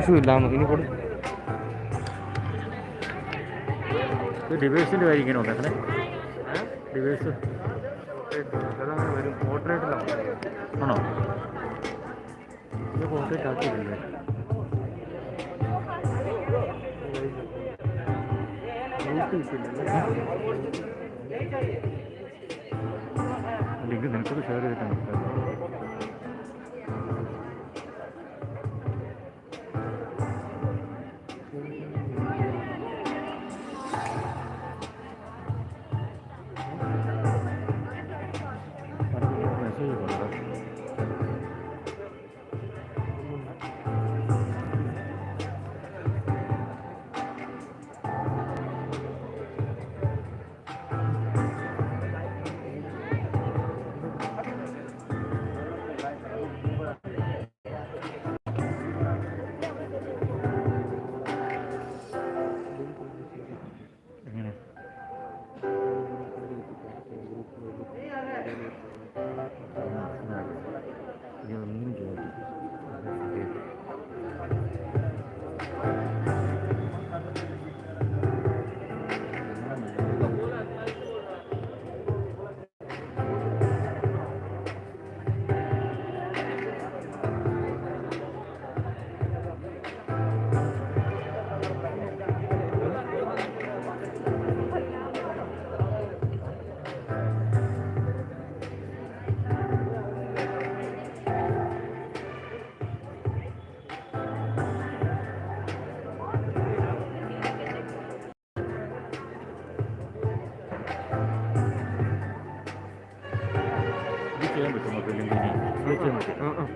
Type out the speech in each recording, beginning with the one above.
Issue ഇല്ലാന്ന് ഇനി കൂടെ ഡിവേഴ്സിൻ്റെ കാര്യം ഇങ്ങനെ ഉണ്ടാക്കണേ. ഡിവേഴ്സ് അതങ്ങനെ വരും. പോർട്രേറ്റിലാണ് ആണോ? ഇത് പോർട്രേറ്റ് ആക്കിയിട്ടില്ലേ? ലിങ്ക് നിനക്കത് ഷെയർ ചെയ്തിട്ടാണ് കൊടുത്തത്. മെസ്സേജ് കൊടുക്കാം. എങ്ങനെ ഒന്നും ചെയ്യാം. ഇത് ചെയ്യാൻ പറ്റും നമുക്ക് ലിങ്ക് ഇനി ഇത് ചെയ്യാൻ പറ്റും.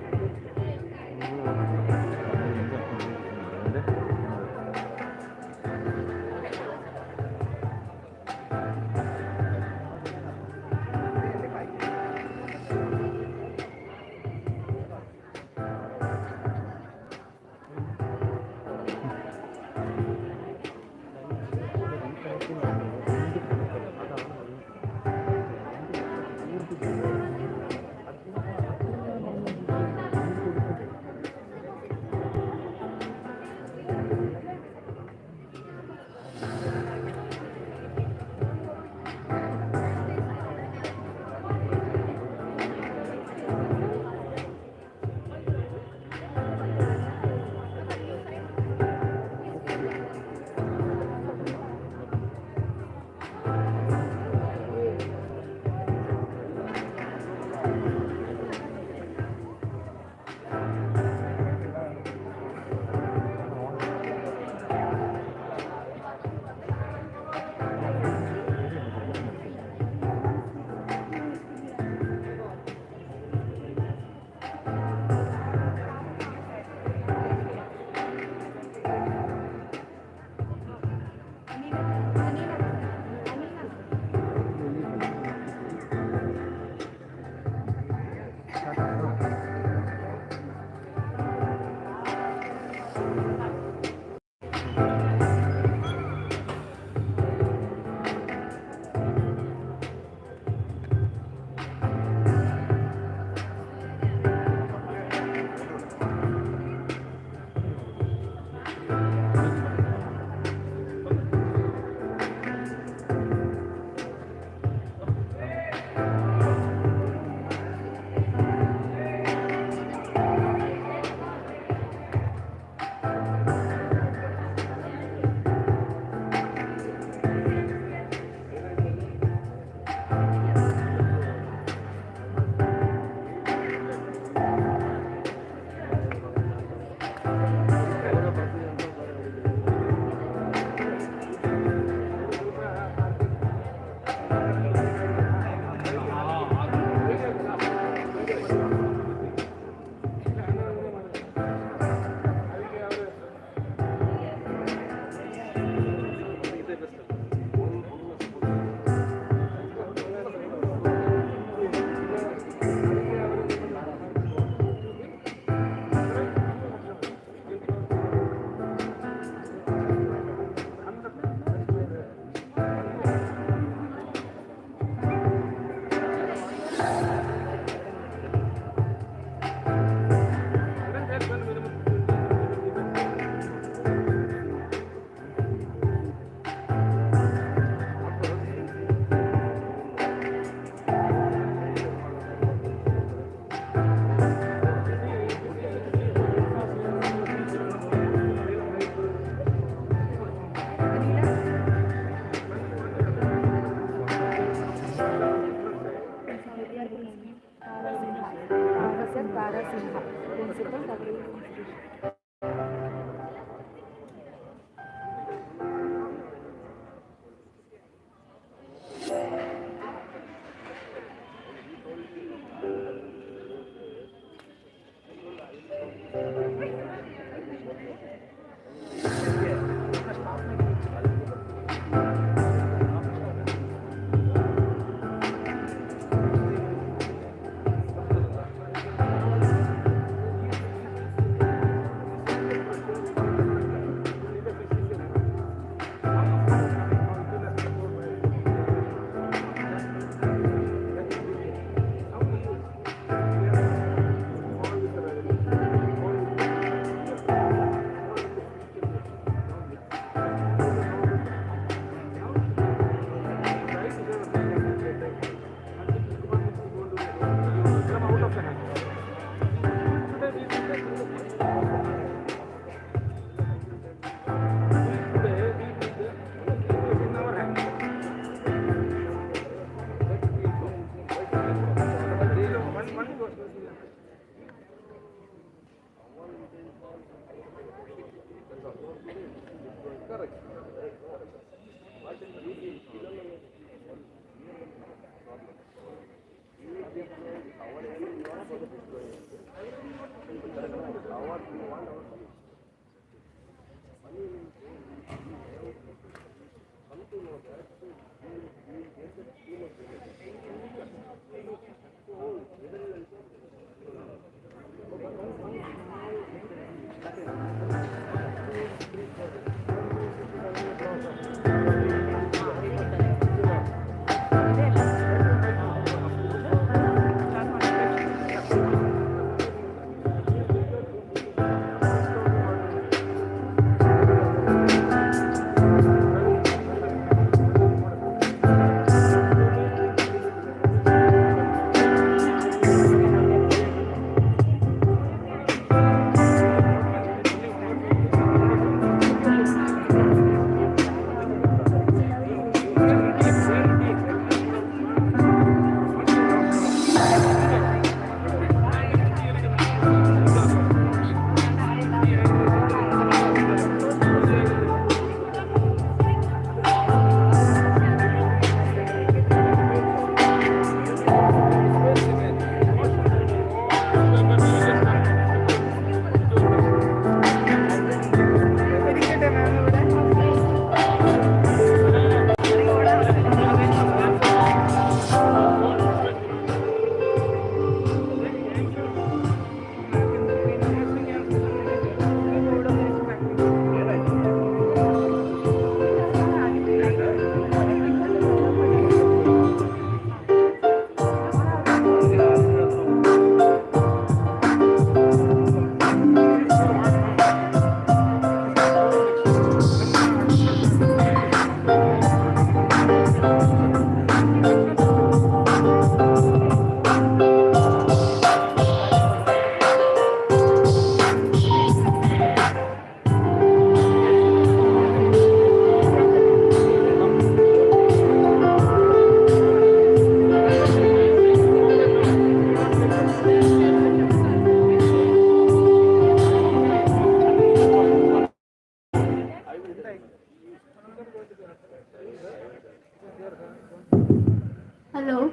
Hello.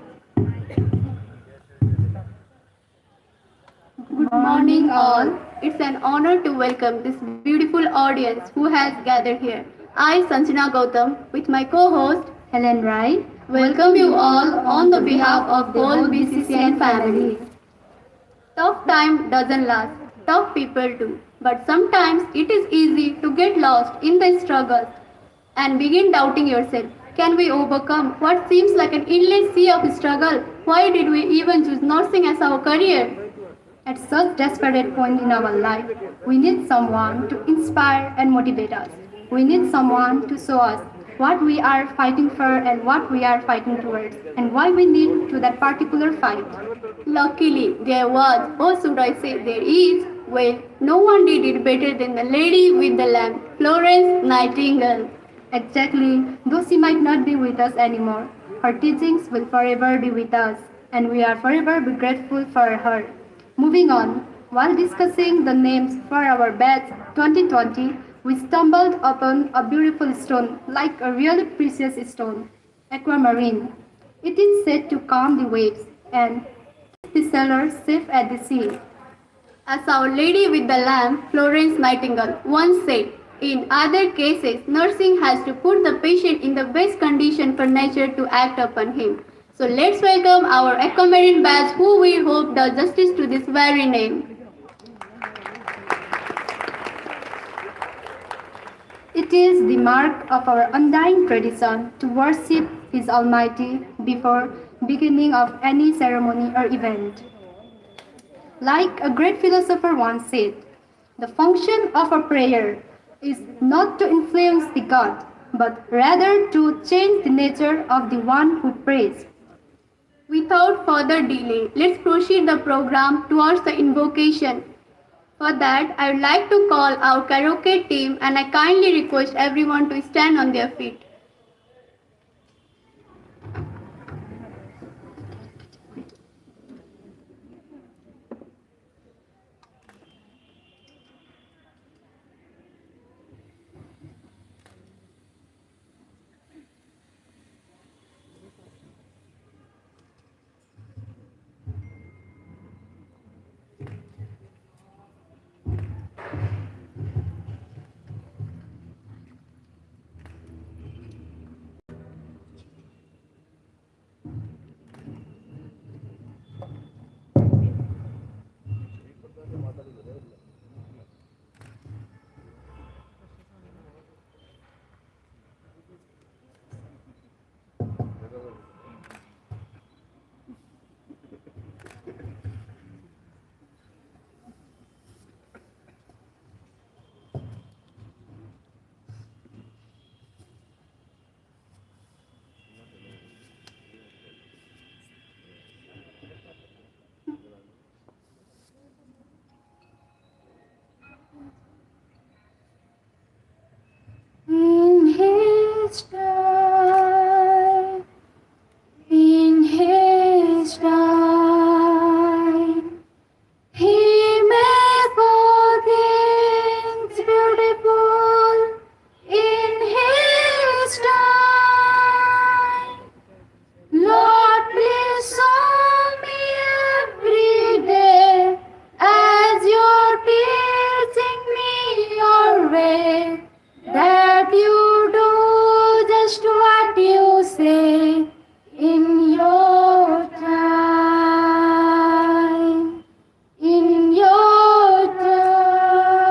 Good morning, all. It's an honor to welcome this beautiful audience who has gathered here. I, Sanjana Gautam, with my co-host Helen Rai, welcome you all on the behalf of the whole BCCN family. Tough time doesn't last. Tough people do. But sometimes it is easy to get lost in the struggles and begin doubting yourself. Can we overcome what seems like an endless sea of struggle? Why did we even choose nursing as our career? At such desperate point in our life, we need someone to inspire and motivate us. We need someone to show us what we are fighting for and what we are fighting towards and why we need to that particular fight. Luckily, there was, or should I say there is, well, no one did it better than the lady with the lamp, Florence Nightingale. Exactly, though she might not be with us anymore, her teachings will forever be with us, and we are forever be grateful for her. Moving on, while discussing the names for our batch 2020, we stumbled upon a beautiful stone, like a really precious stone, aquamarine. It is said to calm the waves and keep the sailor safe at the sea. As Our Lady with the Lamp, Florence Nightingale, once said, in other cases, nursing has to put the patient in the best condition for nature to act upon him. So let's welcome our aquamarine batch who we hope does justice to this very name. It is the mark of our undying tradition to worship His Almighty before beginning of any ceremony or event. Like a great philosopher once said, the function of a prayer is not to influence the God, but rather to change the nature of the one who prays. Without further delay, let's proceed the program towards the invocation. For that, I would like to call our karaoke team and I kindly request everyone to stand on their feet. time. In His time. He makes all things beautiful in His time. Lord, please show me every day as you're teaching me your way, that you do just what you say in your time. In your time.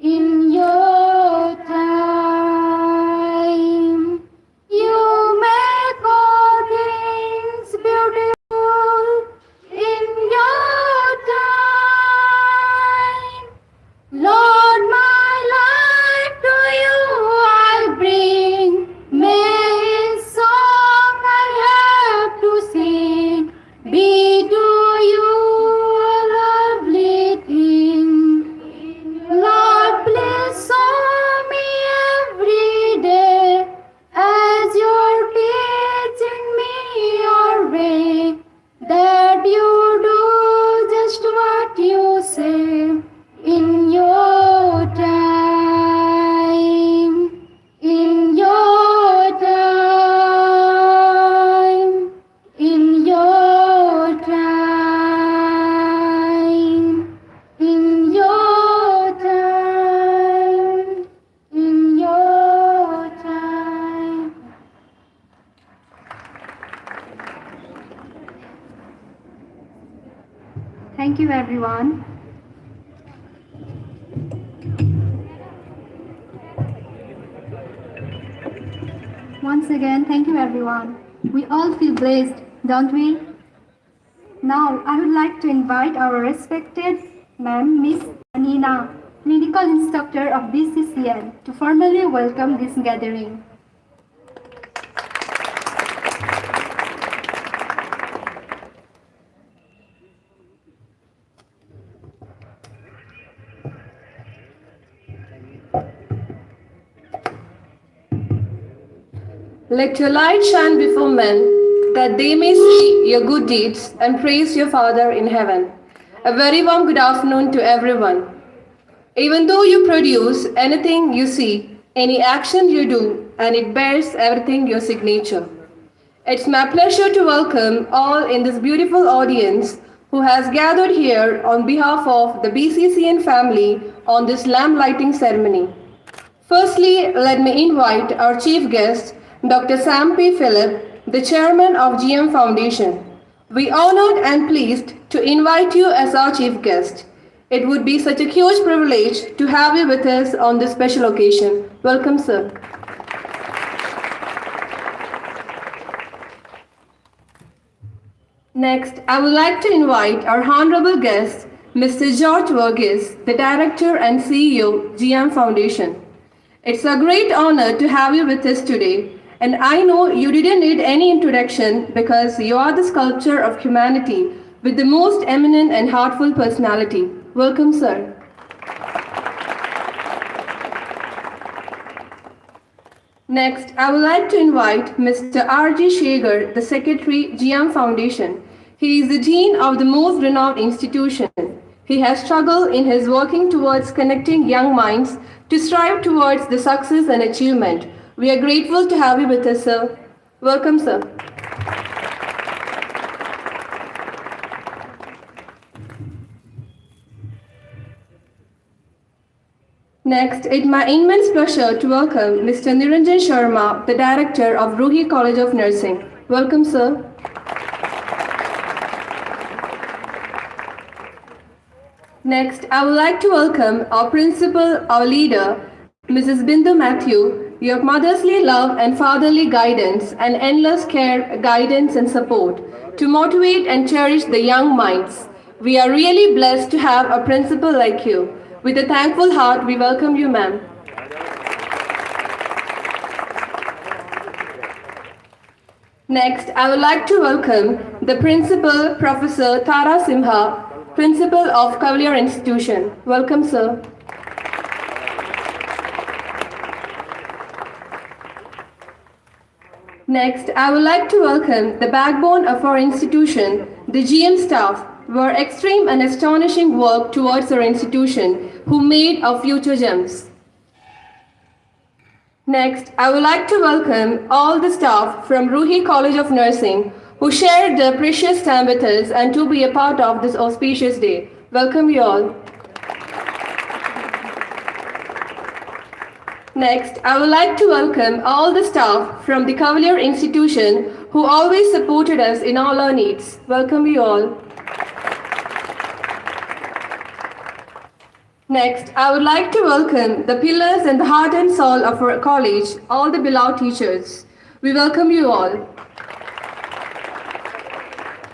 In your time. You make all things beautiful in your time. Lord, my life to you I'll bring. May His song I have to sing be to you a lovely thing. Lord, please show me every day as you're teaching me your way, that you do just what you say in your time. In your time. In your time. In your time. In your time. Thank you, everyone. Once again, thank you, everyone. We all feel blessed, don't we? Now, I would like to invite our respected Ma'am Miss Anina, Clinical Instructor of BCCN, to formally welcome this gathering. Let your light shine before men, that they may see your good deeds and praise your Father in heaven. A very warm good afternoon to everyone. Even though you produce anything you see, any action you do, and it bears everything your signature. It's my pleasure to welcome all in this beautiful audience who has gathered here on behalf of the BCCN family on this lamp lighting ceremony. Firstly, let me invite our chief guest, Dr. Sam P. Phillip, the chairman of GM Foundation. We honored and pleased to invite you as our chief guest. It would be such a huge privilege to have you with us on this special occasion. Welcome, sir. Next, I would like to invite our honorable guest, Mr. George Verghese, the director and CEO, GM Foundation. It's a great honor to have you with us today. And I know you didn't need any introduction because you are the sculpture of humanity with the most eminent and heartful personality. Welcome, sir. Next, I would like to invite Mr. R.G. Shagar, the Secretary, GM Foundation. He is the Dean of the most renowned institution. He has struggled in his working towards connecting young minds to strive towards the success and achievement. We are grateful to have you with us, sir. Welcome, sir. Next, it's my immense pleasure to welcome Mr. Niranjan Sharma, the Director of Ruhi College of Nursing. Welcome, sir. Next, I would like to welcome our principal, our leader, Mrs. Bindu Matthew. Your motherly love and fatherly guidance and endless care, guidance and support to motivate and cherish the young minds. We are really blessed to have a principal like you. With a thankful heart, we welcome you, ma'am. Next, I would like to welcome the principal, Professor Tara Simha, Principal of Cavalier Institution. Welcome, sir. Next, I would like to welcome the backbone of our institution, the GM staff, were extreme and astonishing work towards our institution, who made our future gems. Next, I would like to welcome all the staff from Ruhi College of Nursing who shared their precious time with us and to be a part of this auspicious day. Welcome you all. Next, I would like to welcome all the staff from the Cavalier Institution who always supported us in all our needs. Welcome you all. Next, I would like to welcome the pillars and the heart and soul of our college, all the beloved teachers. We welcome you all.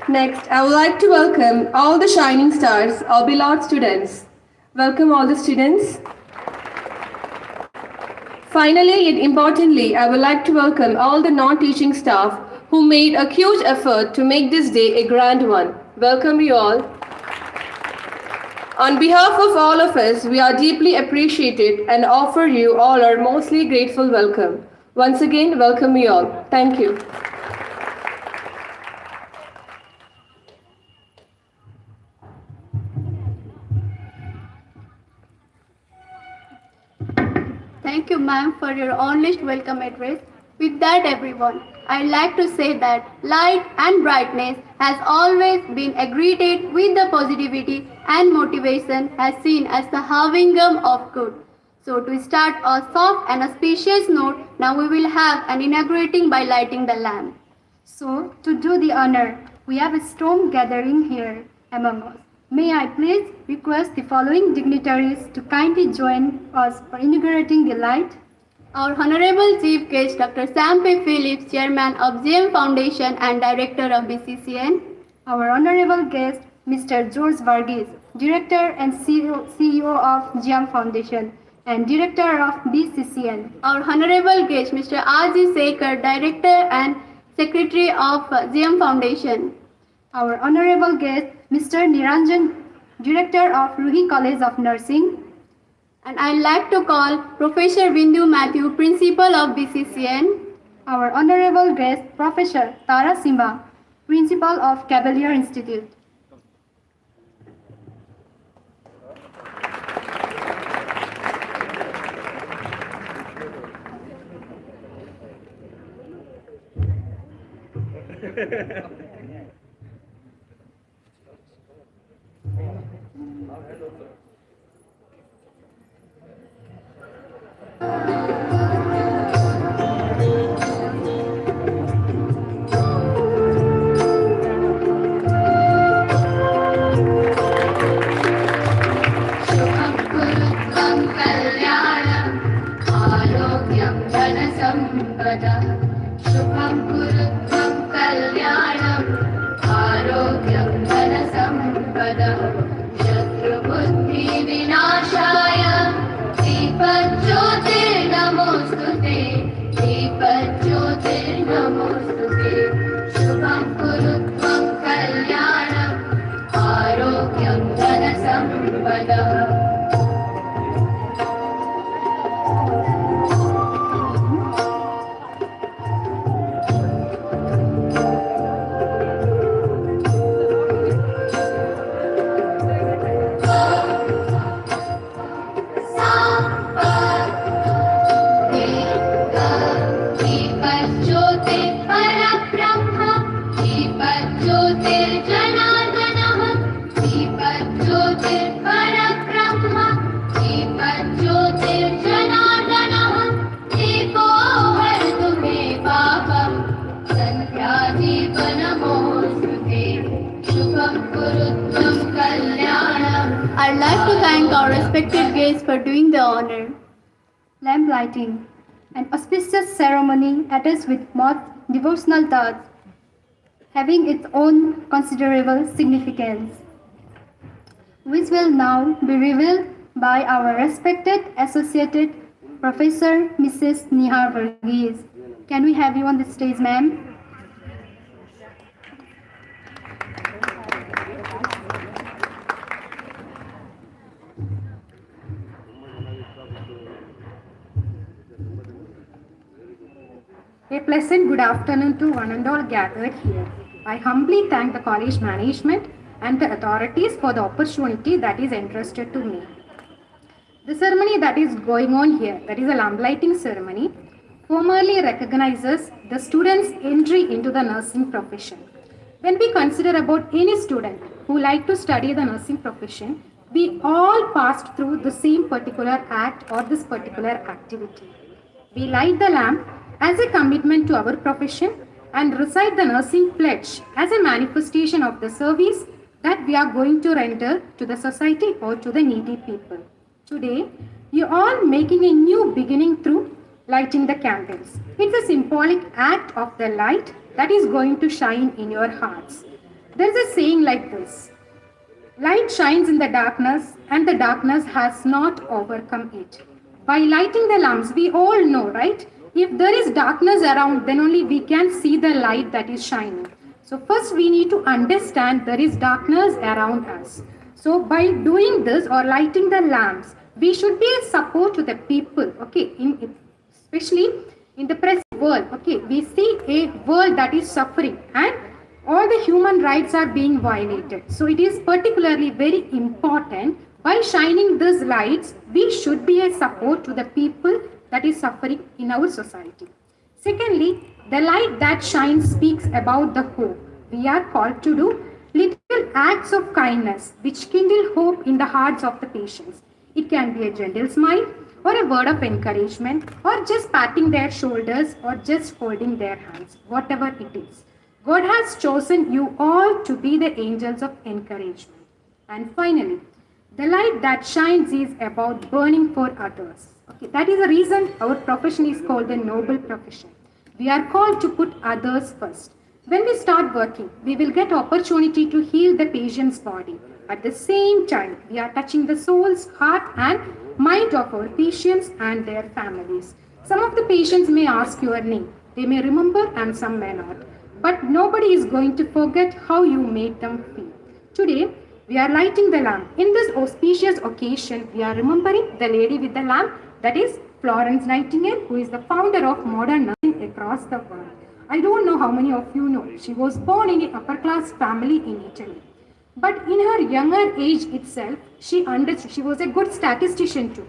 Next, I would like to welcome all the shining stars, our beloved students. Welcome all the students. Finally, yet importantly, I would like to welcome all the non-teaching staff who made a huge effort to make this day a grand one. Welcome you all. On behalf of all of us, we are deeply appreciated and offer you all our mostly grateful welcome. Once again, welcome you all. Thank you. Thank you, ma'am, for your honest welcome address. With that, everyone, I'd like to say that light and brightness has always been greeted with the positivity and motivation as seen as the harbinger of good. So to start a soft and auspicious note, now we will have an inaugurating by lighting the lamp. So, to do the honor, we have a storm gathering here among us. May I please request the following dignitaries to kindly join us for inaugurating the light? Our Honorable Chief Guest, Dr. Sam P. Phillips, Chairman of GM Foundation and Director of BCCN. Our honorable guest, Mr. George Varghese, Director and CEO of GM Foundation and Director of BCCN. Our Honorable Guest, Mr. R.G. Sekhar, Director and Secretary of GM Foundation. Our honorable guest, Mr. Niranjan, Director of Ruhi College of Nursing. And I'd like to call Professor Bindu Matthew, Principal of BCCN. Our honorable guest, Professor Tara Simba, Principal of Cavalier Institute. शुभं कुरुत्वं कल्याणम् आरोग्यं धनसम्पदः शत्रुबुद्धिविनाशाय दीपज्योतिर्नमोऽस्तु ते दीपज्योतिर्नमोऽस्तु ते शुभं कुरुत्वं कल्याणम् आरोग्यं धनसम्पदः I'd like to thank our respected guests for doing the honor. Lamp lighting, an auspicious ceremony attached with much devotional thoughts, having its own considerable significance, which will now be revealed by our respected associated Professor Mrs. Nihar Varghese. Can we have you on the stage, ma'am? A pleasant good afternoon to one and all gathered here. I humbly thank the college management and the authorities for the opportunity that is entrusted to me. The ceremony that is going on here, that is a lamplighting ceremony, formally recognizes the student's entry into the nursing profession. When we consider about any student who like to study the nursing profession, we all passed through the same particular act or this particular activity. We light the lamp as a commitment to our profession and recite the nursing pledge as a manifestation of the service that we are going to render to the society or to the needy people. Today, you are making a new beginning through lighting the candles. It's a symbolic act of the light that is going to shine in your hearts. There's a saying like this: light shines in the darkness, and the darkness has not overcome it. By lighting the lamps, we all know, right? If there is darkness around, then only we can see the light that is shining. So, first we need to understand there is darkness around us. So, by doing this or lighting the lamps, we should be a support to the people, okay? Especially in the present world, okay? We see a world that is suffering and all the human rights are being violated. So it is particularly very important, by shining these lights, we should be a support to the people that is suffering in our society. Secondly, the light that shines speaks about the hope. We are called to do little acts of kindness which kindle hope in the hearts of the patients. It can be a gentle smile or a word of encouragement or just patting their shoulders or just holding their hands, whatever it is. God has chosen you all to be the angels of encouragement. And finally, the light that shines is about burning for others. Okay, that is the reason our profession is called the noble profession. We are called to put others first. When we start working, we will get opportunity to heal the patient's body. At the same time, we are touching the soul's heart and mind of our patients and their families. Some of the patients may ask your name. They may remember and some may not. But nobody is going to forget how you made them feel. Today, we are lighting the lamp. In this auspicious occasion, we are remembering the lady with the lamp, that is Florence Nightingale, who is the founder of modern nursing across the world. I don't know how many of you know. She was born in an upper class family in Italy. But in her younger age itself, she was a good statistician too.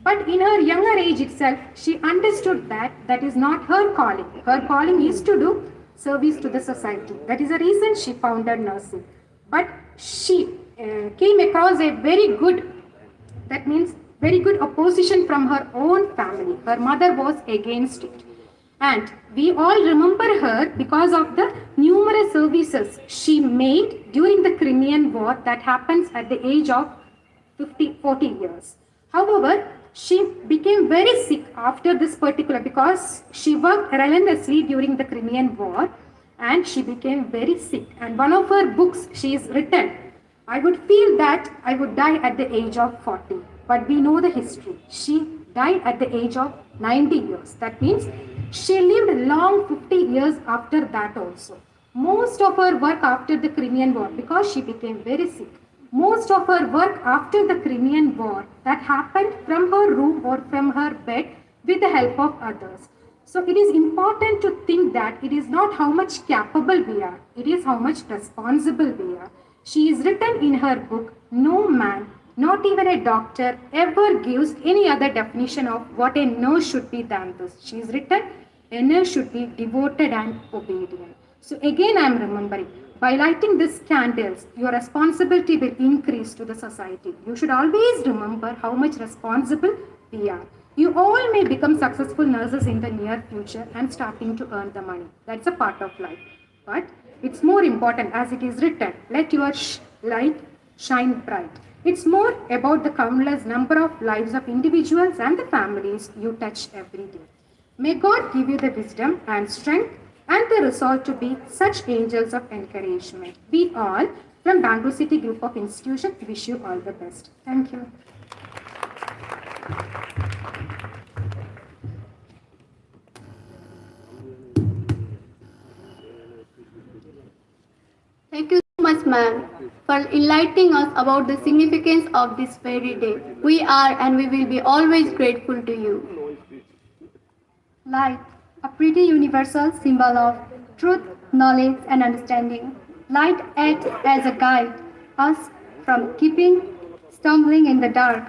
But in her younger age itself, she understood that that is not her calling. Her calling is to do service to the society. That is the reason she founded nursing. But she came across a very good, that means very good opposition from her own family. Her mother was against it. And we all remember her because of the numerous services she made during the Crimean War that happens at the age of 40 years. However, she became very sick after this particular, because she worked relentlessly during the Crimean War and she became very sick. And one of her books, she is written, I would feel that I would die at the age of 40. But we know the history. She died at the age of 90 years. That means she lived long 50 years after that also. Most of her work after the Crimean War, because she became very sick, most of her work after the Crimean War that happened from her room or from her bed with the help of others. So it is important to think that it is not how much capable we are, it is how much responsible we are. She is written in her book, no man, not even a doctor, ever gives any other definition of what a nurse should be than this. She is written, a nurse should be devoted and obedient. So again I am remembering, by lighting these candles, your responsibility will increase to the society. You should always remember how much responsible we are. You all may become successful nurses in the near future and starting to earn the money. That's a part of life. But it's more important, as it is written, let your light shine bright. It's more about the countless number of lives of individuals and the families you touch every day. May God give you the wisdom and strength and the resolve to be such angels of encouragement. We all, from Bangalore City Group of Institutions, wish you all the best. Thank you. Thank you so much, ma'am, for enlightening us about the significance of this very day. We are and we will be always grateful to you. Light, a pretty universal symbol of truth, knowledge, and understanding. Light acts as a guide, us from keeping stumbling in the dark.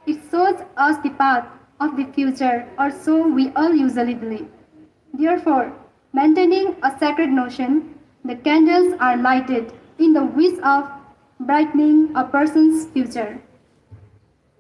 It shows us the path of the future, or so we all usually believe. Therefore, maintaining a sacred notion, the candles are lighted in the wish of brightening a person's future.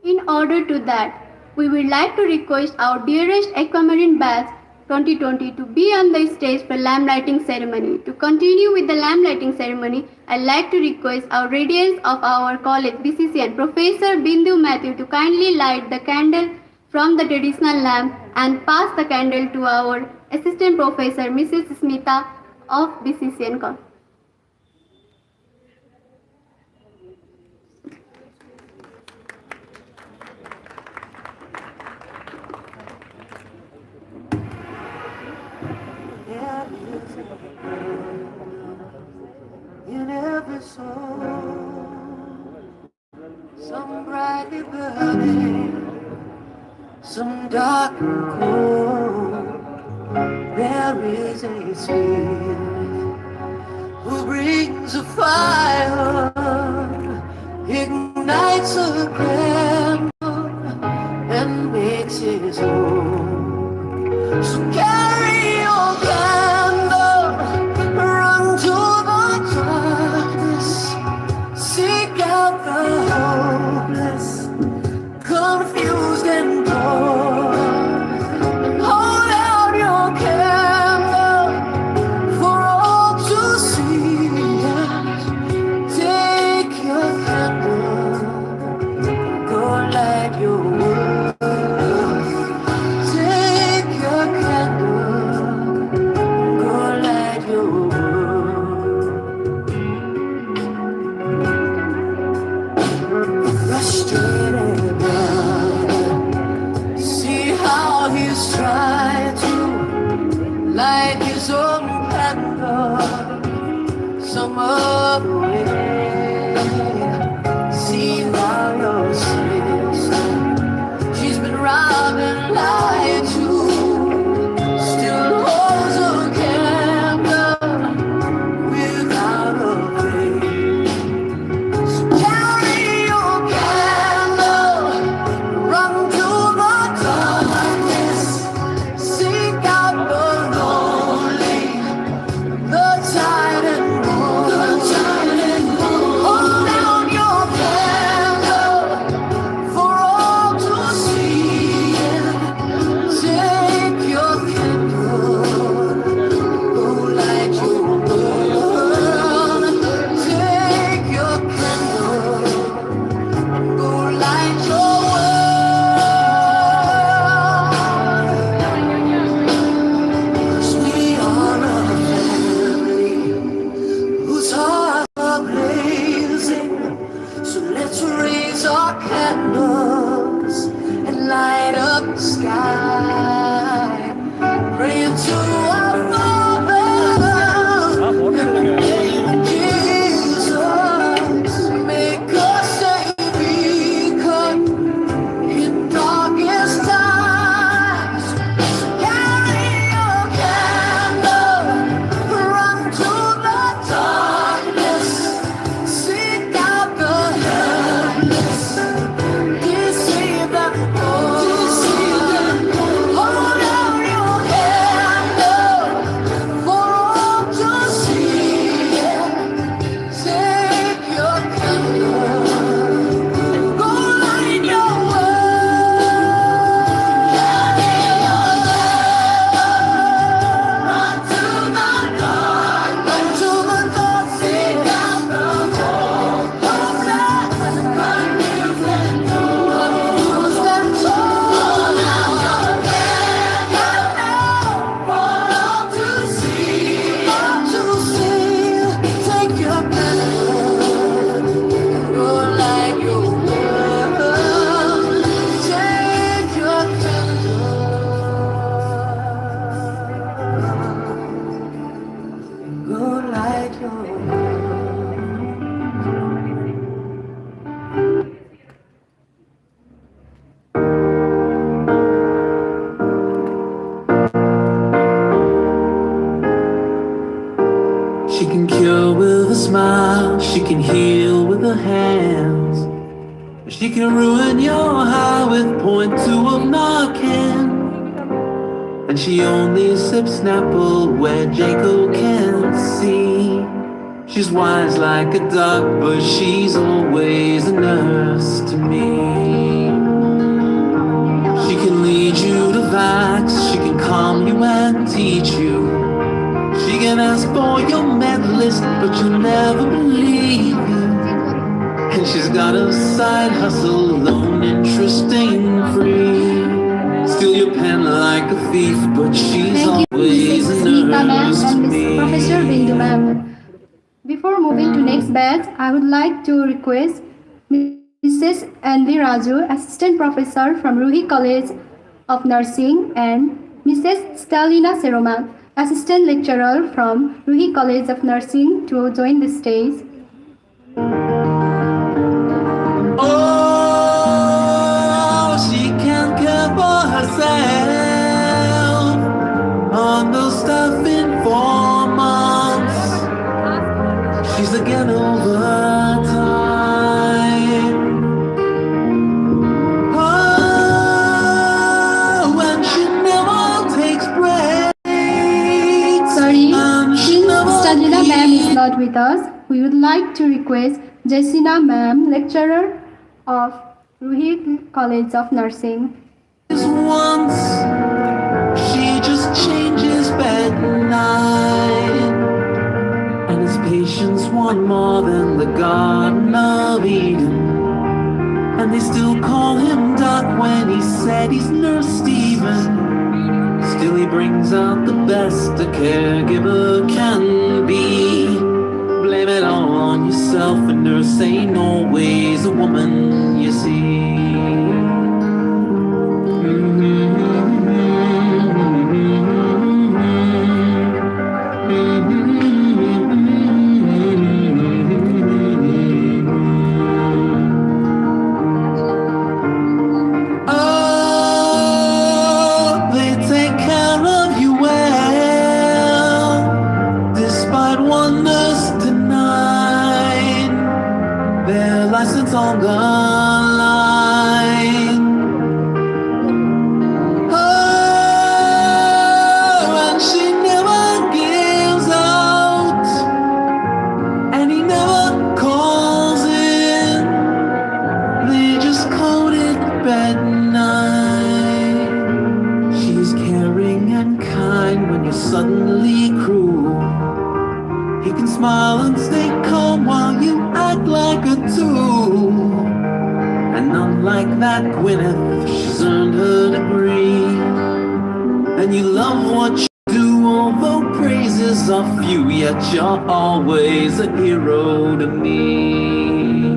In order to that, we would like to request our dearest Aquamarine Batch 2020 to be on the stage for lamp lighting ceremony. To continue with the lamp lighting ceremony, I'd like to request our radiance of our college BCCN Professor Bindu Matthew to kindly light the candle from the traditional lamp and pass the candle to our Assistant Professor Mrs. Smita of BCCN College. In every soul, some brightly burning, some dark and cold. There is a spirit who brings a fire, ignites a candle, and makes it whole. So carry your candle, run to the darkness, seek out the hopeless, confused and torn. Hold out your candle for all to see. Take your candle, go light your world. Take your candle, go light your world. Frustrated brother, see how he's trying to light his own candle some other way. See now your sister, she's been robbed and lied to, still holds a candle without a flame. So carry your candle, run to the darkness, seek out the lonely, the tired and worn. Hold down your candle for all to see. Take your candle, go light your world. Take your candle, go light your world. 'Cause we are a family whose hearts are blazing. So let's raise our candles and light up the sky. Praying to our Father in the name of Jesus. Make us a beacon in darkest times. So carry your candle, run to the darkness, seek out the helpless, deceive them all. smile, she can heal with her hands. She can ruin your high with point two of Narcan. And she only sips Snapple where Jaco can't see. She's wise like a duck, but she's always a nurse to me. She can lead you to vax, she can calm you and teach you. She can ask for your med list, but you'll never believe you. And she's got a side hustle, loan interesting free. Steal your pen like a thief, but she's Thank you, always Mrs. a Smita ma'am nurse to and Miss me. Professor Bindu ma'am. Before moving to next batch, I would like to request Mrs. Andy Raju, Assistant Professor from Ruhi College of Nursing, and Mrs. Stalina Seroman, Assistant Lecturer from Ruhi College of Nursing, to join the stage. Oh, she can't care for herself on those stuff in 4 months. She's again over time. Oh, and she never takes breaks. Sorry, And she since never Stalina ma'am is not with us, we would like to request Jessina ma'am, Lecturer of Ruhi College of Nursing. once. She just changes bed night. And his patients want more than the Garden of Eden. And they still call him Doc when he said he's Nurse Stephen. Still he brings out the best a caregiver can be. Blame it all on yourself, a nurse ain't always a woman, you see. Oh, they take care of you well, despite one nurse tonight. Their license on the line. Oh, and she never gives out, and he never calls in. They just code it bed night. She's caring and kind when you're suddenly cruel. He can smile and stay calm while you act like a tool. And unlike that Gwyneth, she's earned her degree. And you love what you do, although praises are few, yet you're always a hero to me.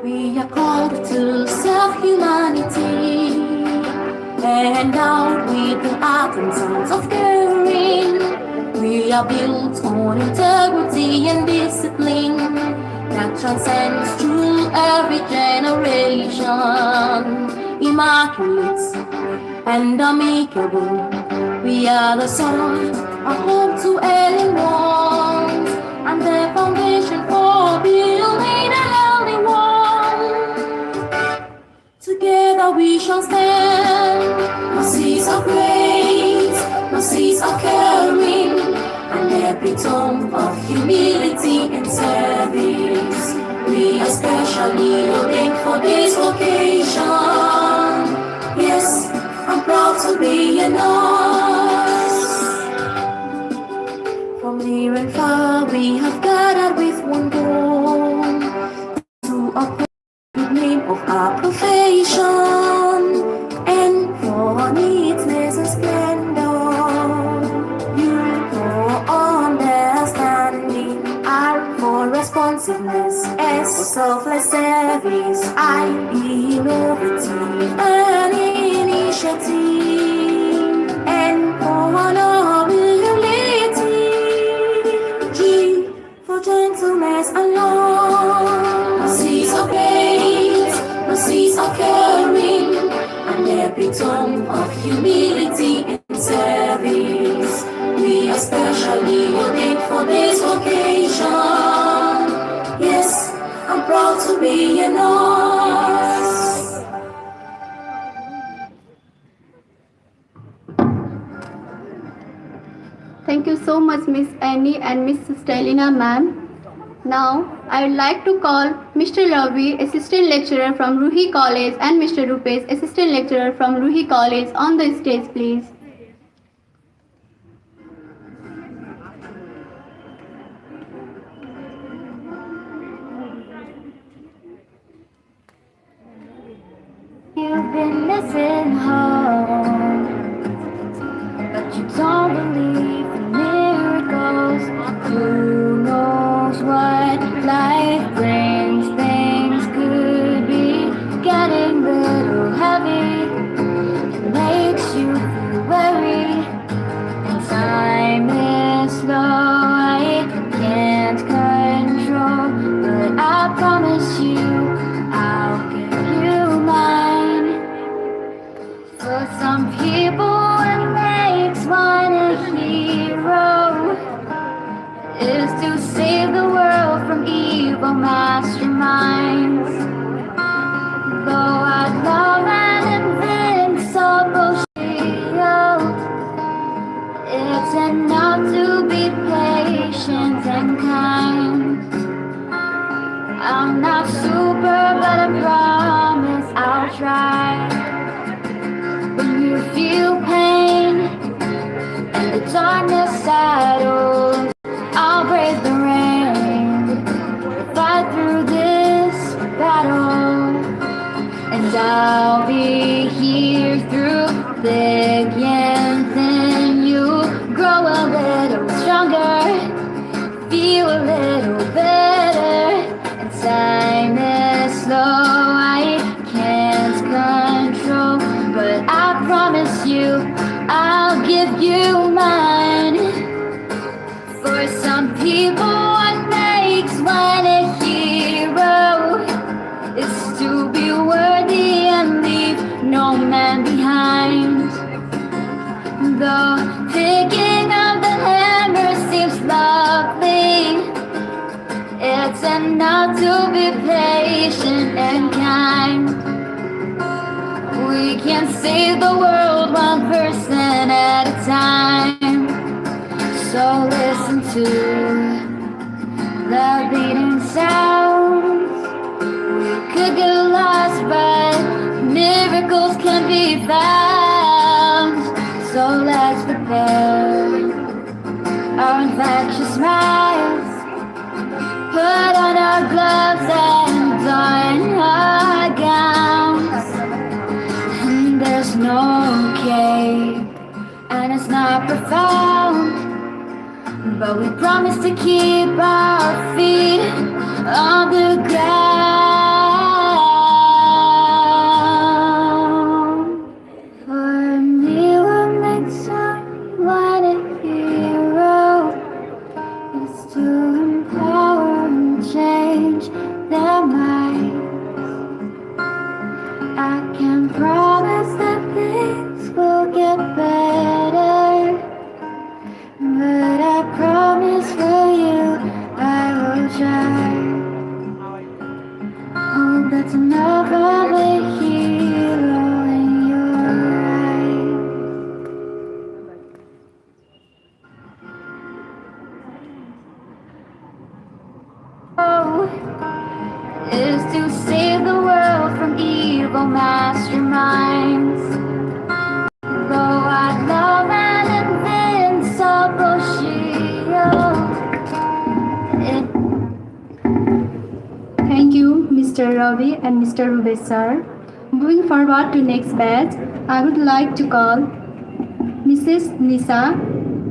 We are called to self-humanity, endowed with the art and science of caring. We are built on integrity and discipline that transcends through every generation. Immaculate and amicable, we are the sun, a home to anyone, and the foundation for building a healthy world. Together we shall stand. Mercies of grace, mercies of caring, and every tone of humility and service. We are specially ordained for this occasion. Yes, I'm proud to be a nurse. From near and far we have gathered with one goal, to uphold the name of our profession, and for neatness and splendor, you for understanding, R for responsiveness, S for selfless service. I innovative and initiative and honorability. G for gentleness alone. Mercies of grace, mercies of caring, and the epitome of humility and service. We are specially ordained for this occasion. Yes, I'm proud to be a nurse. Thank you so much, Miss Annie and Miss Stelina, ma'am. Now, I would like to call Mr. Ravi, Assistant Lecturer from Ruhi College, and Mr. Rupesh, Assistant Lecturer from Ruhi College, on the stage, please. You've been missing home, but you don't believe in miracles. Who knows what life brings? Things could be getting a little heavy. It makes you feel weary. And time is slow, I can't control, but I promise you I'll give you mine. For some people it makes one a hero, is to save the world from evil masterminds. Though I'd love an invincible shield, it's enough to be patient and kind. I'm not super, but I promise I'll try. When you feel pain and the darkness settles, I'll brave the rain, fight through this battle, and I'll be here through thick and thin. You grow a little stronger, feel a little better, and time is slow, I can't control, but I promise you I'll give you mine. For some people what makes one a hero is to be worthy and leave no man behind. Though picking up the hammer seems lovely, it's enough to be patient and kind. We can save the world one person at a time. So listen to the beating sounds. We could get lost, but miracles can be found. So let's prepare our infectious smiles, put on our gloves and don our gowns. And there's no cape, and it's not profound, but we promise to keep our feet on the ground. For me, what makes someone a hero is to empower and change their minds. I can promise that things will get better, but I promise for you I will try. Oh, that's enough of a hero in your eyes. Oh, is to save the world from evil masterminds. Though I'd love an invincible shield, Thank you, Mr. Ravi and Mr. Rube sir. Moving forward to next batch, I would like to call Mrs. Nisa,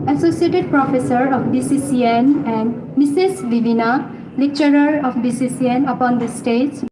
Associate Professor of BCCN, and Mrs. Vivina, Lecturer of BCCN, upon the stage.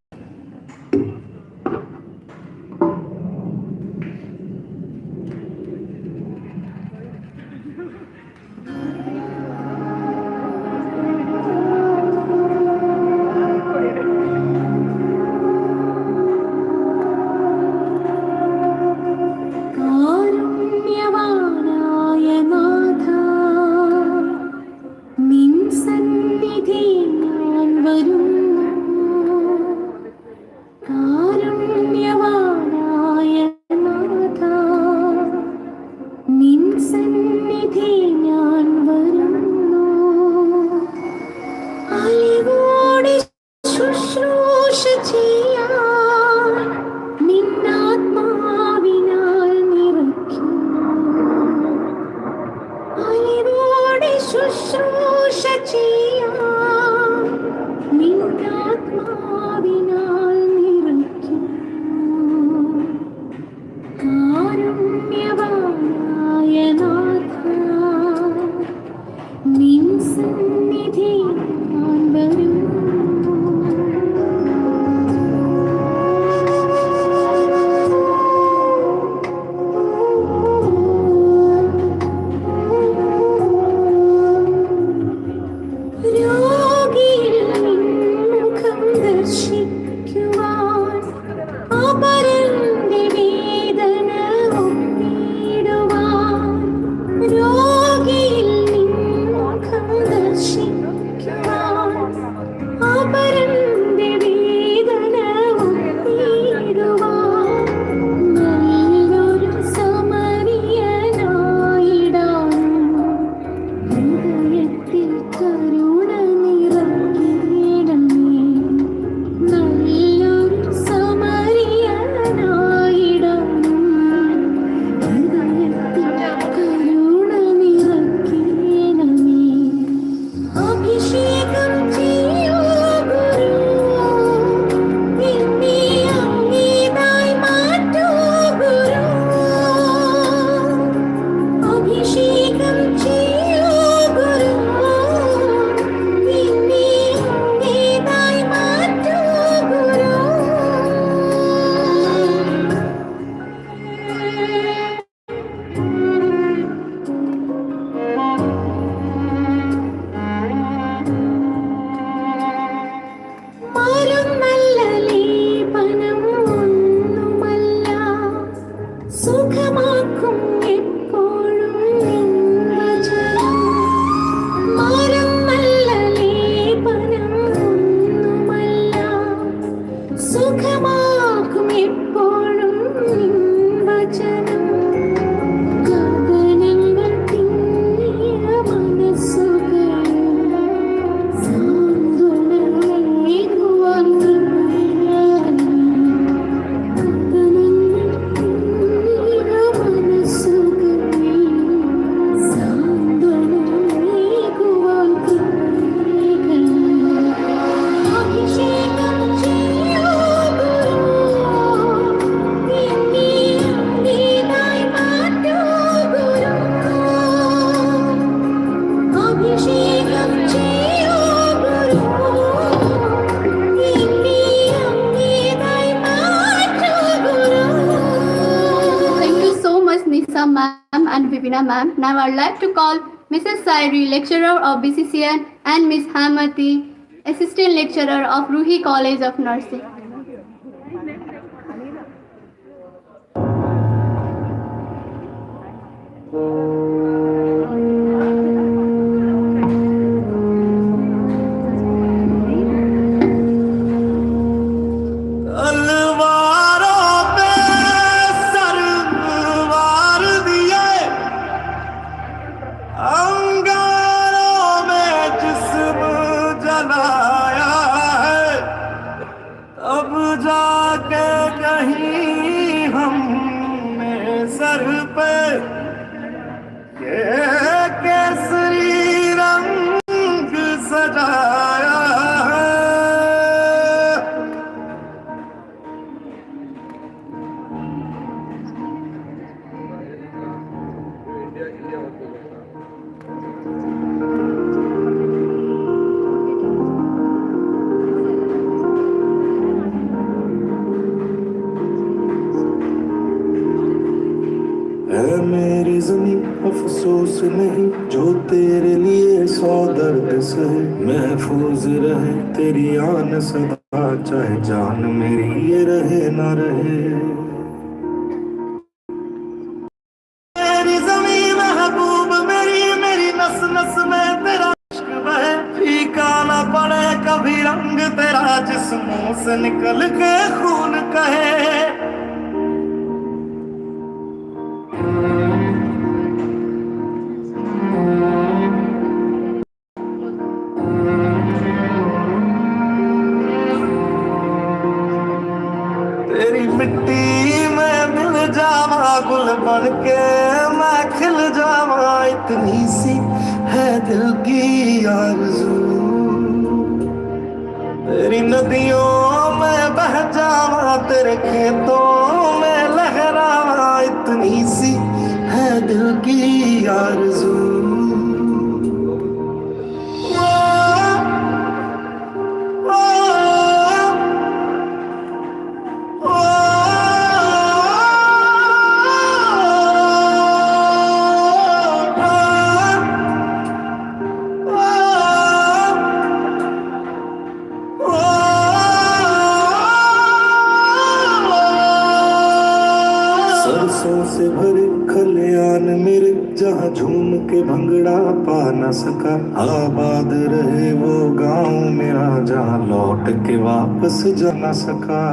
ചെയ്യാം നിന്നാത്മാവിനാൽ നിറയ്ക്കും കാരുണ്യവാനായ നാഥ നിൻ സന്നിധി ഞാൻ വരും രോഗിയിൽ മുഖം ദർശിക്കുവാൻ അപരന്റെ വേദന ഒപ്പിടുവാൻ രോഗിയിൽ മുഖം ദർശിക്കുവാൻ അപരന്റെ വേദന ഒപ്പിടുവാൻ നല്ലൊരു സമരിയനായിടാനും ഹൃദയത്തിൽ കരുണ നിറയ്ക്കണമേ നല്ലൊരു സമരിയനായിടാനും ഹൃദയത്തിൽ കരുണ നിറയ്ക്കണമേ അഭിഷേകം ചെയ്യൂ ഗുരു എന്നെ അങ്ങേതായി മാറ്റൂ ഗുരു അഭിഷേകം ചെയ്യൂ ഗുരു എന്നെ അങ്ങേതായി മാറ്റൂ ഗുരു മരുന്നല്ല ലേപനം ഒന്നുമല്ല സുഖമാക്കും എപ്പോഴും നിൻ വചനം മരുന്നല്ല ലേപനം ഒന്നുമല്ല സുഖമാക്കും എപ്പോഴും നിൻ വചനം ഗഗനങ്ങൾ തിങ്ങിയ മനസ്സുകൾ സാന്ത്വനമേകുവാൻ അഭിഷേകം ചെയ്യൂ ഗുരു എന്നെ അങ്ങേതായി മാറ്റൂ ഗുരു അഭിഷേകം ചെയ്യൂ ഗുരു എന്നെ അങ്ങേതായി മാറ്റൂ ഗുരു Thank you so much, Nisa ma'am and Vipina ma'am. Now I would like to call Mrs. Sairi, lecturer of BCCN, and Miss Hamati, assistant lecturer of Ruhi College of Nursing. तलवारों पे सर वार दिए अंगारों में जिस्म जलाया है अब जाके कहीं हमने सर पे ये केसरी रंग सजाया है है मेरी ज़मीं अफसोस नहीं जो तेरे लिए 100 दर्द सहे महफूज रहे तेरी आन सदा चाहे जान मेरी ये रहे ना रहे मेरी ज़मीं महबूब मेरी मेरी नस नस में तेरा इश्क बहे फीका ना पड़े कभी रंग तेरा जिस्मों से निकल के खून कहे तेरी मिट्टी में मिल जावा गुल बन के मैं खिल जावा इतनी सी है दिल की आरज़ू, तेरी नदियों में बह जावा, तेरे खेतों में लहरावा, इतनी सी है दिल की आरज़ू। सरसों से भरे खलियान मेरे, जहाँ झूम के भंगड़ा पा न सका, आबाद रहे वो गांव मेरा, जहाँ लौट के वापस जा न सका।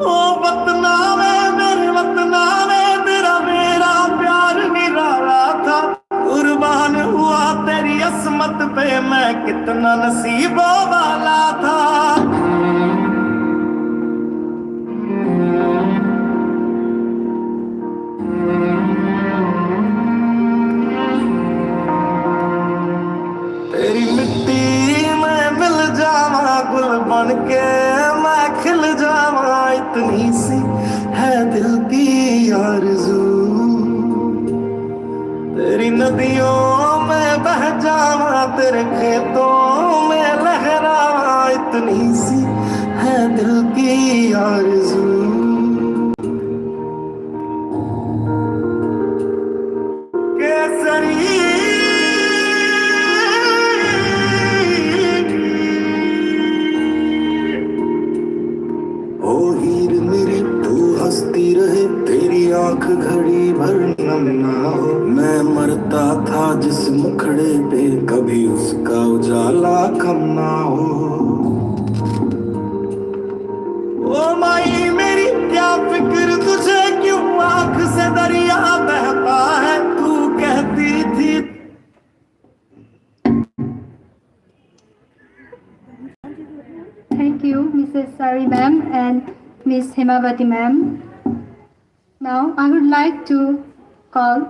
ओ वतना में मेरे वतना में, तेरा मेरा प्यार निराला था, कुर्बान हुआ तेरी असमत पे, मैं कितना नसीबों वाला था। तेरी मिट्टी में मिल जावा, गुल बन के मैं खिल जावा, इतनी सी है दिल की आरज़ू, तेरी नदियों में बह जावा, तेरे खेतों में लहरावा, इतनी सी है दिल की आरज़ू। केसरी ओ हीर मेरी तू हंसती रहे, तेरी आंख घड़ी भर नम ना हो, मैं मरता था जिस मुखड़े पे, कभी उसका उजाला कम ना हो। ओ माई मेरी क्या फिक्र तुझे, क्यों आंख से दरिया बहता है, तू कहती थी। Thank you, Mrs. Sari ma'am and Miss Hemavati ma'am. Now I would like to call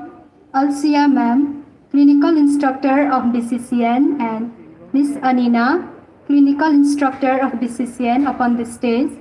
Alsia ma'am, clinical instructor of BCCN, and Miss Anina, clinical instructor of BCCN, upon the stage.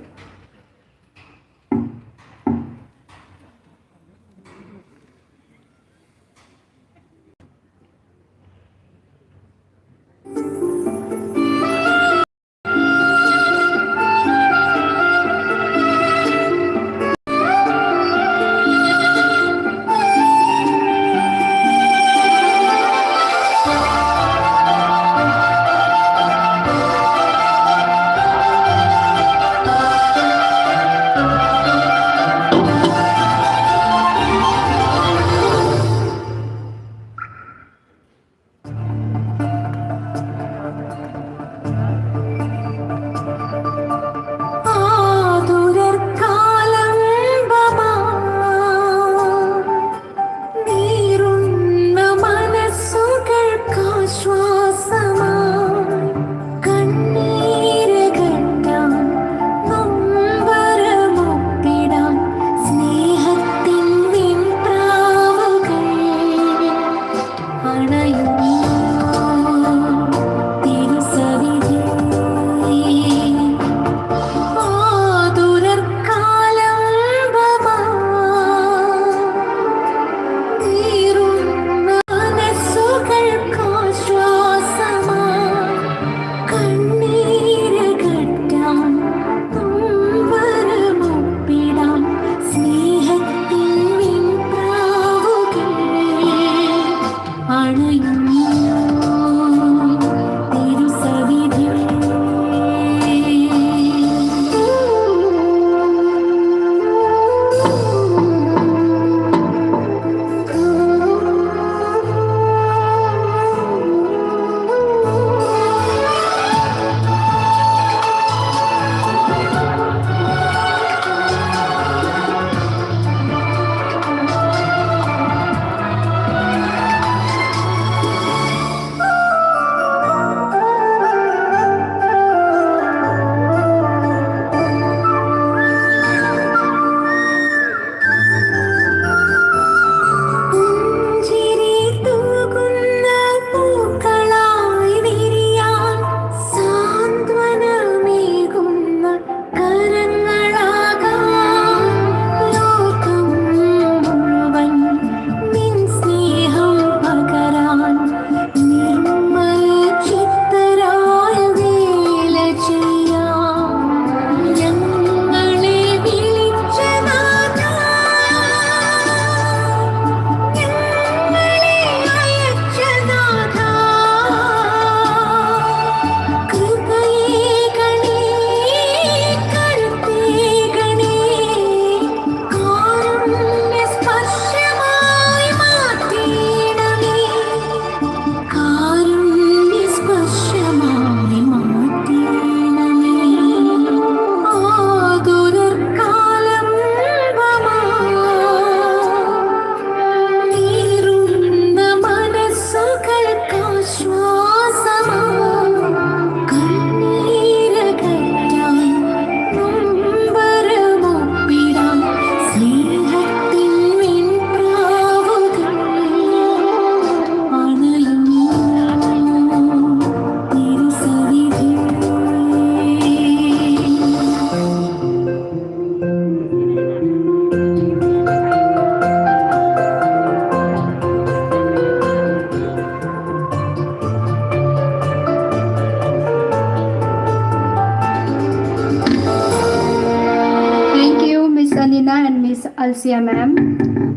Alsia ma'am.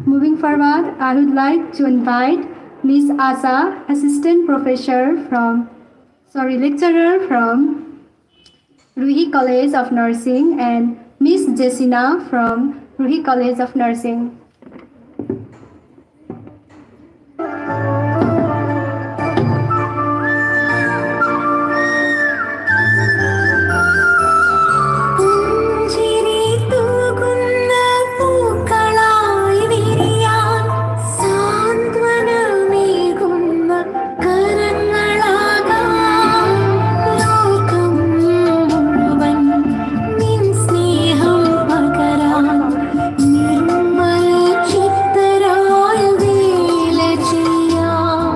Moving forward, I would like to invite Miss Asa, lecturer from Ruhi College of Nursing, and Miss Jessina from Ruhi College of Nursing. പുഞ്ചിരി തൂകുന്ന പൂക്കളായി വിരിയാൻ സാന്ത്വനമേകുന്ന കരങ്ങളാകാം ലോകം മുഴുവൻ നിൻ സ്നേഹം പകരാൻ നിർമ്മല ചിത്തരായി വേല ചെയ്യാം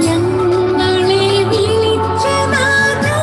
ഞങ്ങളെ വിളിച്ച നാഥാ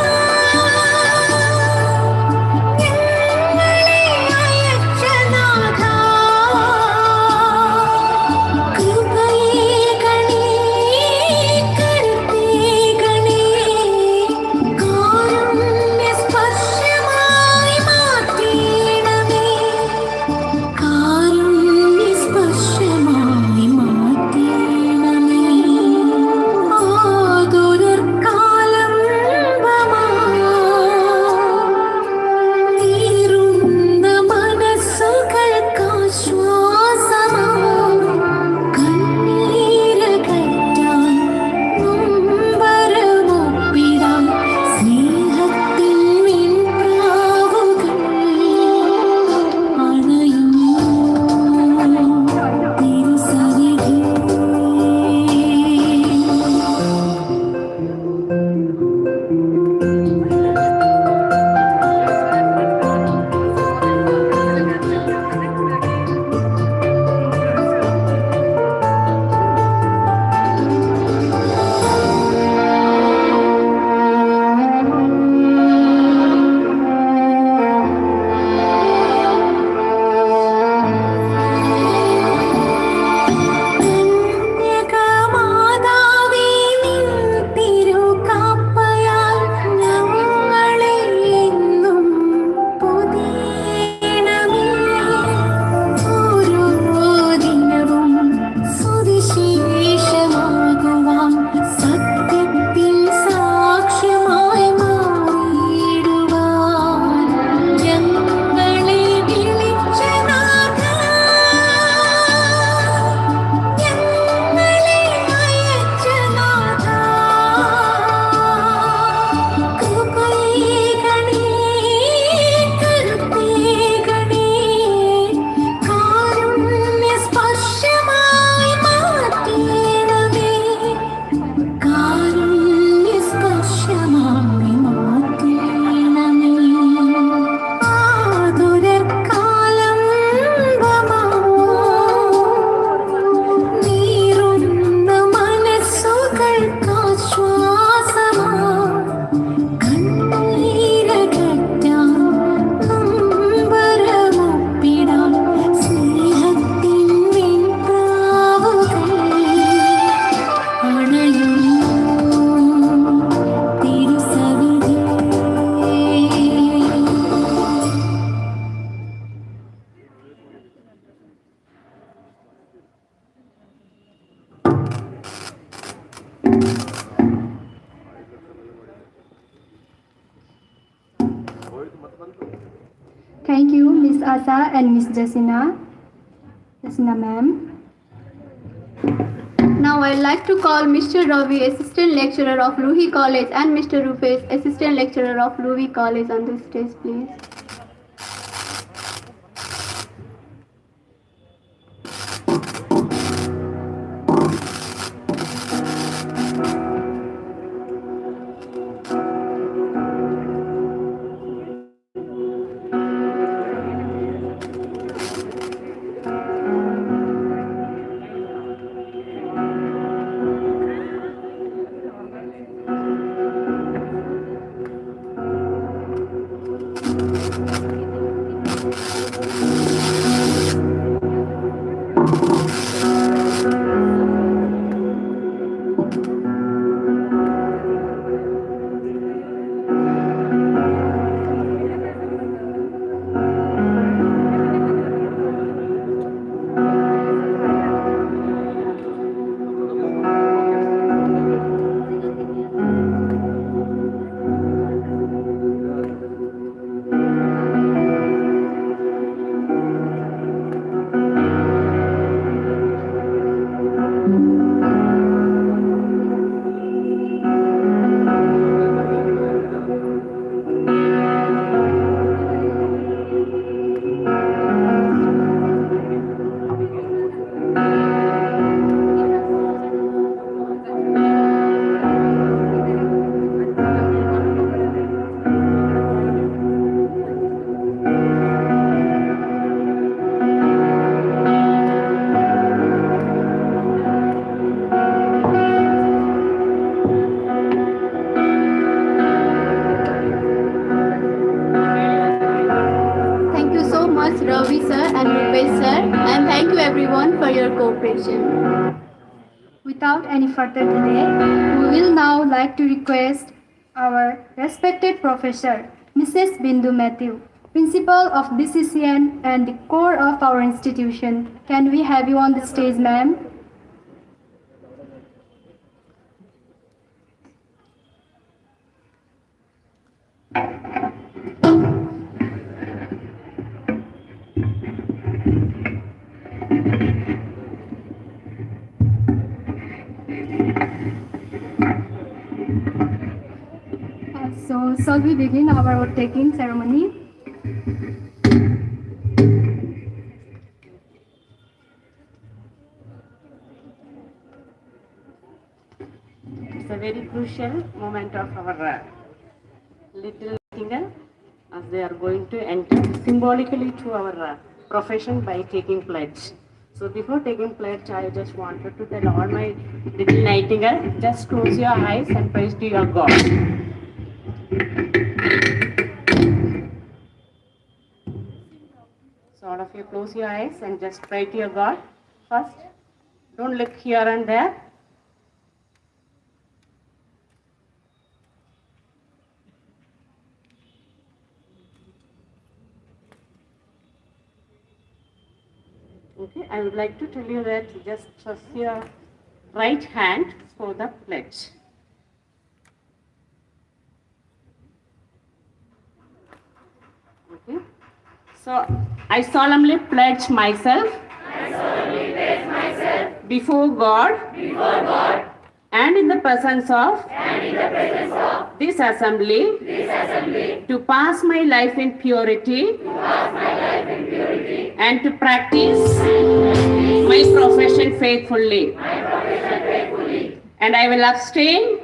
Thank you, Miss Asa and Miss Jessina. Jessina ma'am. Now I'd like to call Mr. Ravi, Assistant Lecturer of Ruhi College, and Mr. Rufus, Assistant Lecturer of Ruhi College on the stage, please. celebration. Without any further delay, we will now like to request our respected professor, Mrs. Bindu Matthew, Principal of BCCN and the core of our institution. Can we have you on the stage, ma'am? So, shall we begin our oath-taking ceremony? It's a very crucial moment of our little Nightingale as they are going to enter symbolically to our profession by taking pledge. So before taking pledge, I just wanted to tell all my little Nightingale, just close your eyes and praise to your God. So all of you close your eyes and just pray to your God first. Don't look here and there. Okay, I would like to tell you that just trust your right hand for the pledge. Okay. So I solemnly pledge myself. Before God. And in the presence of. This assembly. To pass my life in purity. And to practice. My profession faithfully. And I will abstain.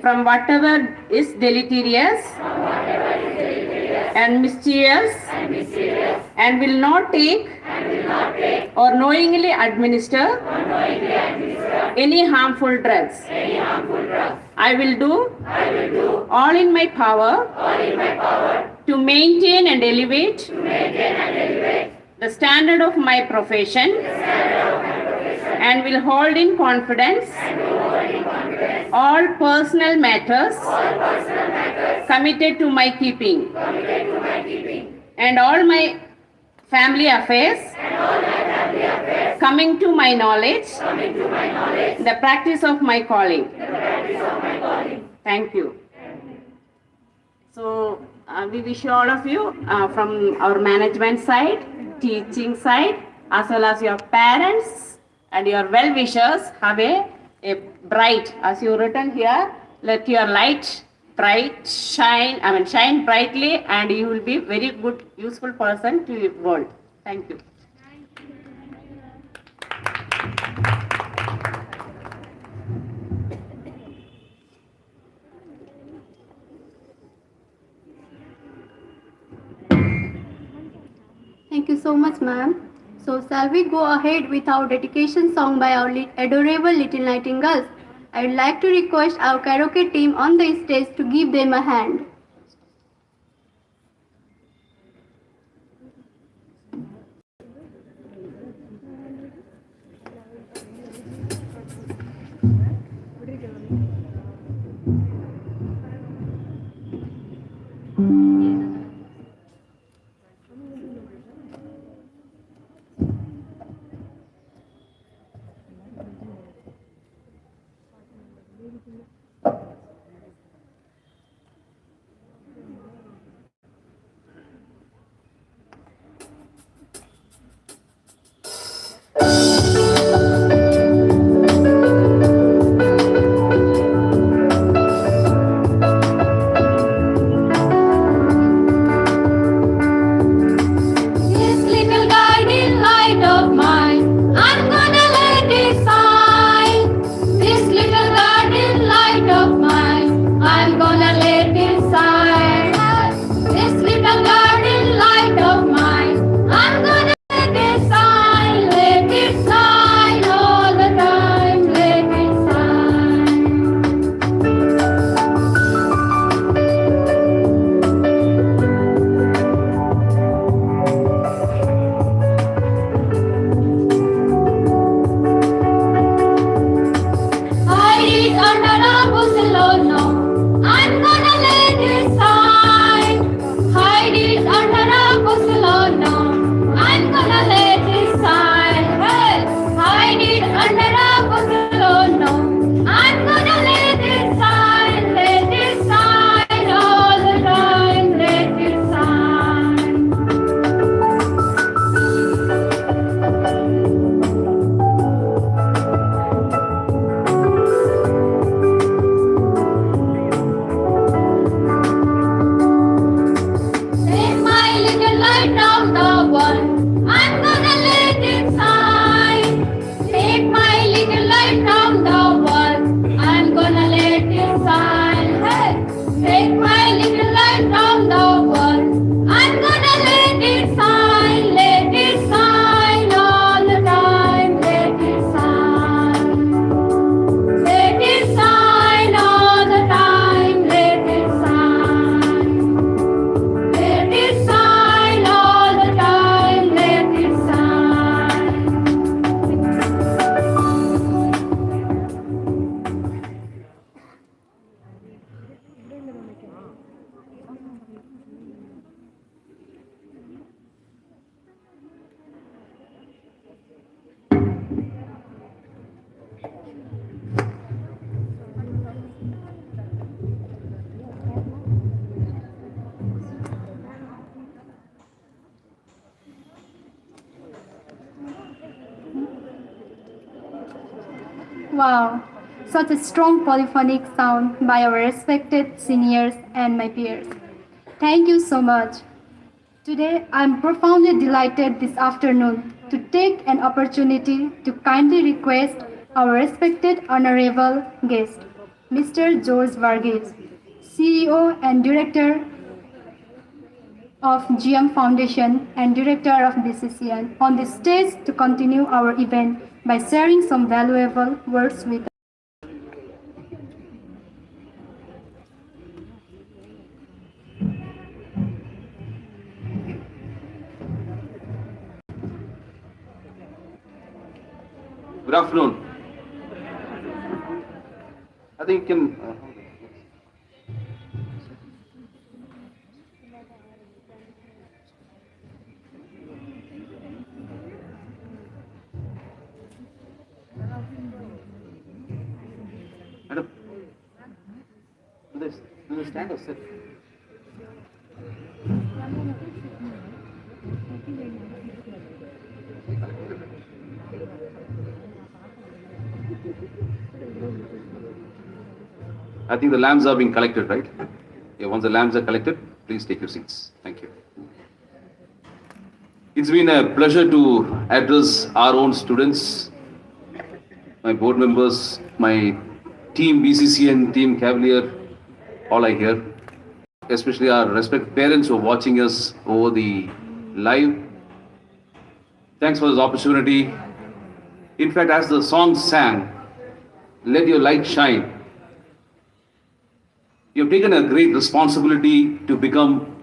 From whatever is deleterious. And mischievous. And will not take. Or knowingly administer. Any harmful drugs. I will do. All in my power. To maintain and elevate. The standard of my profession. And will hold in confidence. All personal matters. Committed to my keeping. And all my family affairs. Coming to my knowledge. The practice of my calling. Thank you. So we wish all of you from our management side, teaching side, as well as your parents and your well-wishers have a bright, as you written here, let your light shine brightly, and you will be very good, useful person to the world. Thank you. Thank you so much, ma'am. So, shall we go ahead with our dedication song by our adorable little nightingales? I would like to request our karaoke team on the stage to give them a hand. Wow, such a strong polyphonic sound by our respected seniors and my peers. Thank you so much. Today, I'm profoundly delighted this afternoon to take an opportunity to kindly request our respected honorable guest, Mr. George Varghese, CEO and Director of GM Foundation and Director of BCCN, on the stage to continue our event by sharing some valuable words with us. Good afternoon. I think you can. Madam, do they stand or sit? I think the lambs are being collected, right? Yeah, once the lambs are collected, please take your seats. Thank you. It's been a pleasure to address our own students, my board members, my team BCCN, team Cavalier, all I hear, especially our respected parents who are watching us over the live. Thanks for this opportunity. In fact, as the song sang, let your light shine. You've taken a great responsibility to become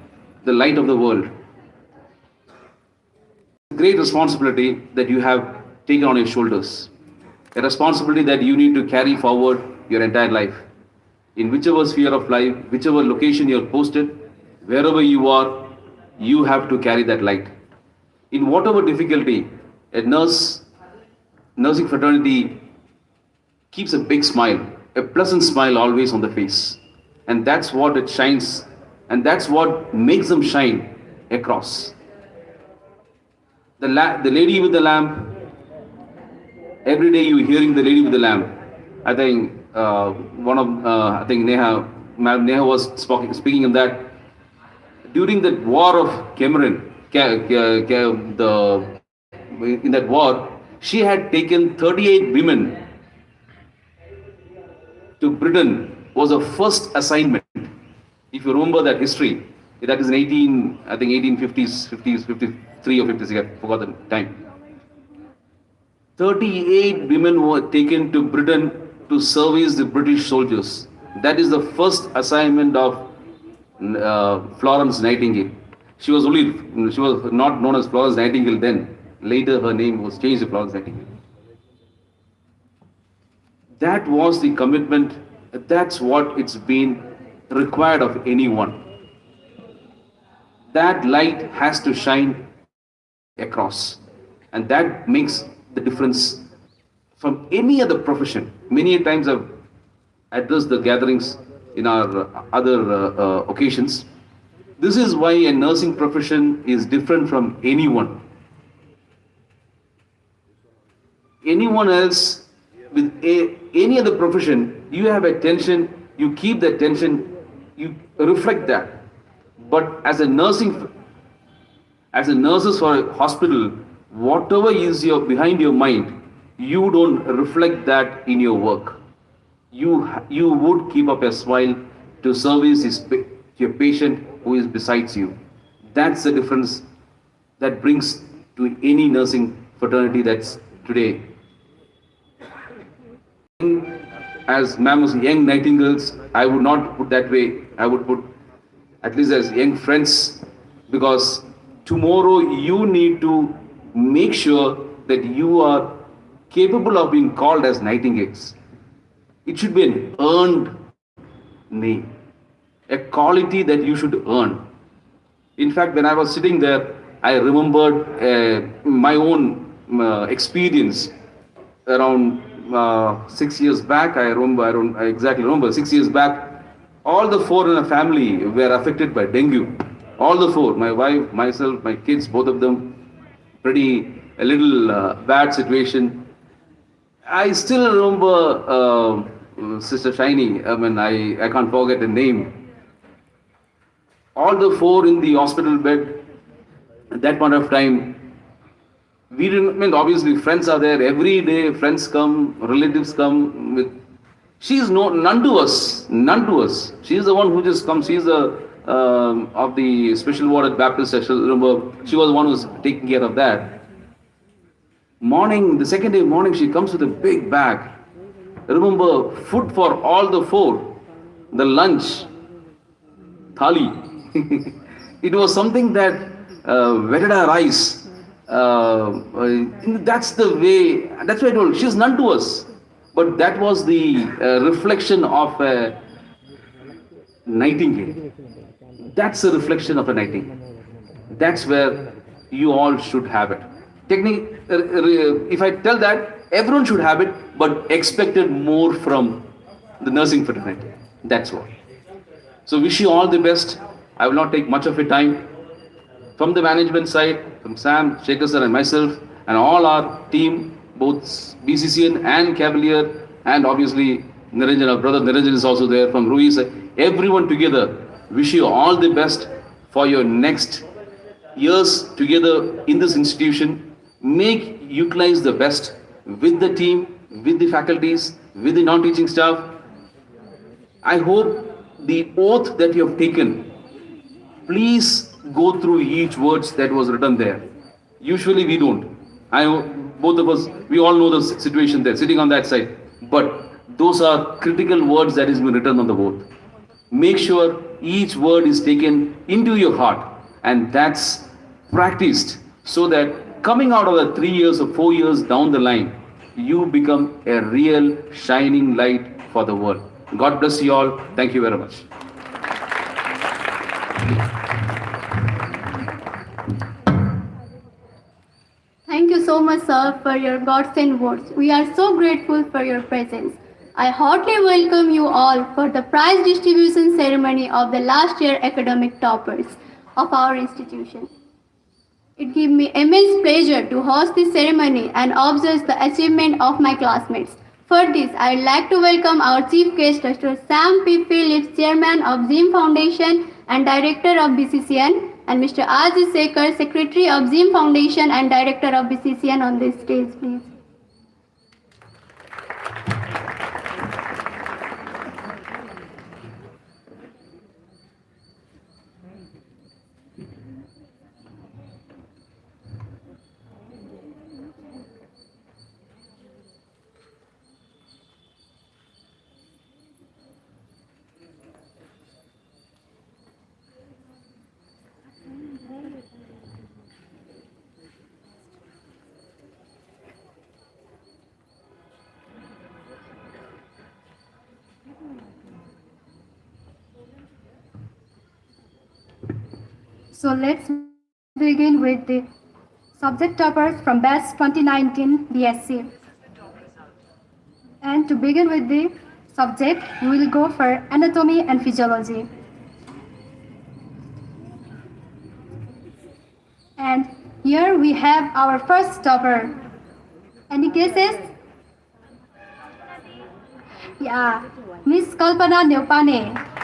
the light of the world. A great responsibility that you have taken on your shoulders. A responsibility that you need to carry forward your entire life. In whichever sphere of life, whichever location you're posted, wherever you are, you have to carry that light. In whatever difficulty, a nursing fraternity keeps a big smile, a pleasant smile always on the face. And that's what it shines, and that's what makes them shine across. The lady with the lamp, every day you're hearing the lady with the lamp. I think I think Neha was speaking in that. During the war of Cameroon, in that war, she had taken 38 women to Britain. Was her first assignment. If you remember that history, that is in 1850s, 53 or 56, I forgot the time. 38 women were taken to Britain to service the British soldiers. That is the first assignment of Florence Nightingale. She was not known as Florence Nightingale then. Later her name was changed to Florence Nightingale. That was the commitment. That's what it's been required of anyone. That light has to shine across. And that makes the difference from any other profession. Many times I've addressed the gatherings in our other occasions. This is why a nursing profession is different from anyone. Anyone else with any other profession, you have a tension, you keep that tension, you reflect that. But as a nurses for a hospital, whatever is behind your mind, you don't reflect that in your work. You would keep up a smile to service your patient who is besides you. That's the difference that brings to any nursing fraternity that's today. As ma'am was young nightingales, I would not put that way. I would put at least as young friends, because tomorrow you need to make sure that you are capable of being called as nightingales. It should be an earned name, a quality that you should earn. In fact, when I was sitting there, I remembered my own experience around 6 years back. I exactly remember 6 years back, all the four in a family were affected by dengue. All the four, my wife, myself, my kids, both of them, a little bad situation. I still remember Sister Shiny. I mean, I can't forget the name. All the four in the hospital bed at that point of time. We didn't, I mean, obviously, friends are there every day. Friends come, relatives come. She's none to us, none to us. She's the one who just comes. She's the of the special ward at Baptist section. Remember, she was the one who's taking care of that. Morning, the second day morning, she comes with a big bag. Remember, food for all the four, the lunch, thali. It was something that whetted our eyes. That's the way, that's why I told, she's none to us. But that was the reflection of a nightingale. That's a reflection of a nightingale. That's where you all should have it. If I tell that, everyone should have it, but expected more from the nursing fraternity. That's what. So wish you all the best. I will not take much of your time. From the management side, from Sam, Shekhar sir and myself, and all our team, both BCCN and Cavalier, and obviously Niranjan, our brother Niranjan is also there from Ruiz. Everyone together, wish you all the best for your next years together in this institution. Utilize the best with the team, with the faculties, with the non-teaching staff. I hope the oath that you have taken, please go through each words that was written there. Usually we don't. Both of us, we all know the situation there, sitting on that side. But those are critical words that has been written on the oath. Make sure each word is taken into your heart, and that's practiced, so that coming out of the 3 years or 4 years down the line, you become a real shining light for the world. God bless you all. Thank you very much. Thank you so much, sir, for your God-sent words. We are so grateful for your presence. I heartily welcome you all for the prize distribution ceremony of the last year academic toppers of our institution. It gives me immense pleasure to host this ceremony and observe the achievement of my classmates. For this, I would like to welcome our chief guest, Dr. Sam P. Phillips, Chairman of ZIM Foundation and Director of BCCN, and Mr. R.J. Sekhar, Secretary of ZIM Foundation and Director of BCCN on this stage, please. So let's begin with the subject toppers from batch 2019 BSc. And to begin with the subject, we will go for anatomy and physiology. And here we have our first topper. Any guesses? Yeah, Miss Kalpana Neupane.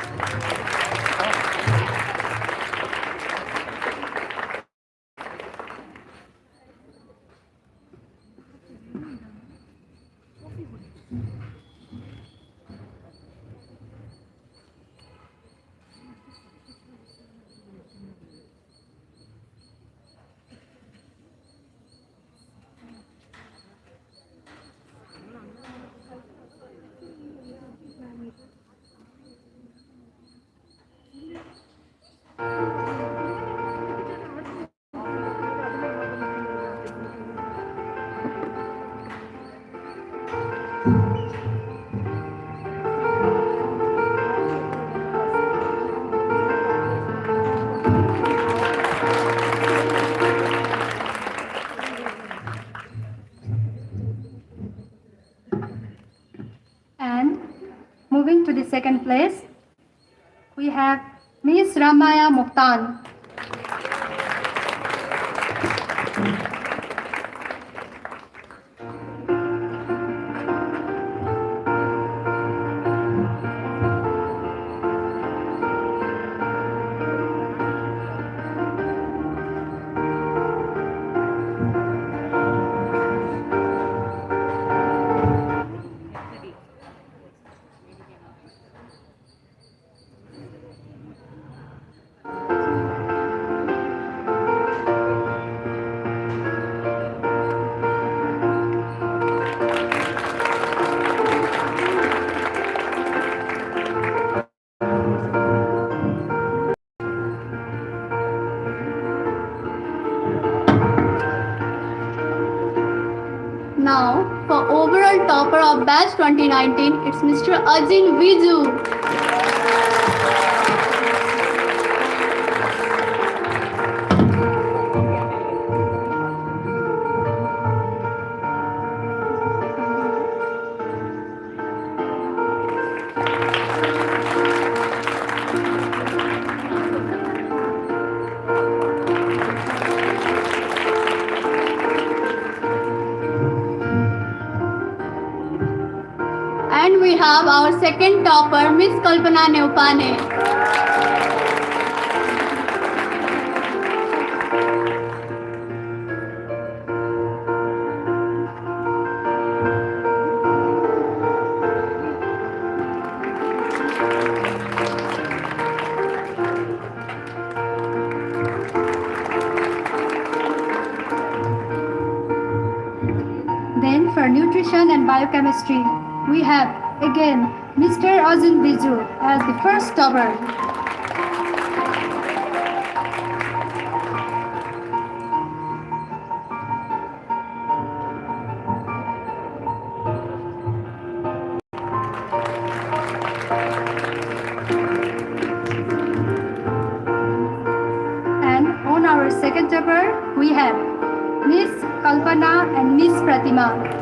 And moving to the second place, we have Miss Ramaya Muktan. topper of batch 2019. It's Mr. Ajin Viju. And we have our second topper, Miss Kalpana Neupane. Then for nutrition and biochemistry, we have again Mr. Ajin Biju as the first topper. And on our second topper, we have Miss Kalpana and Miss Pratima.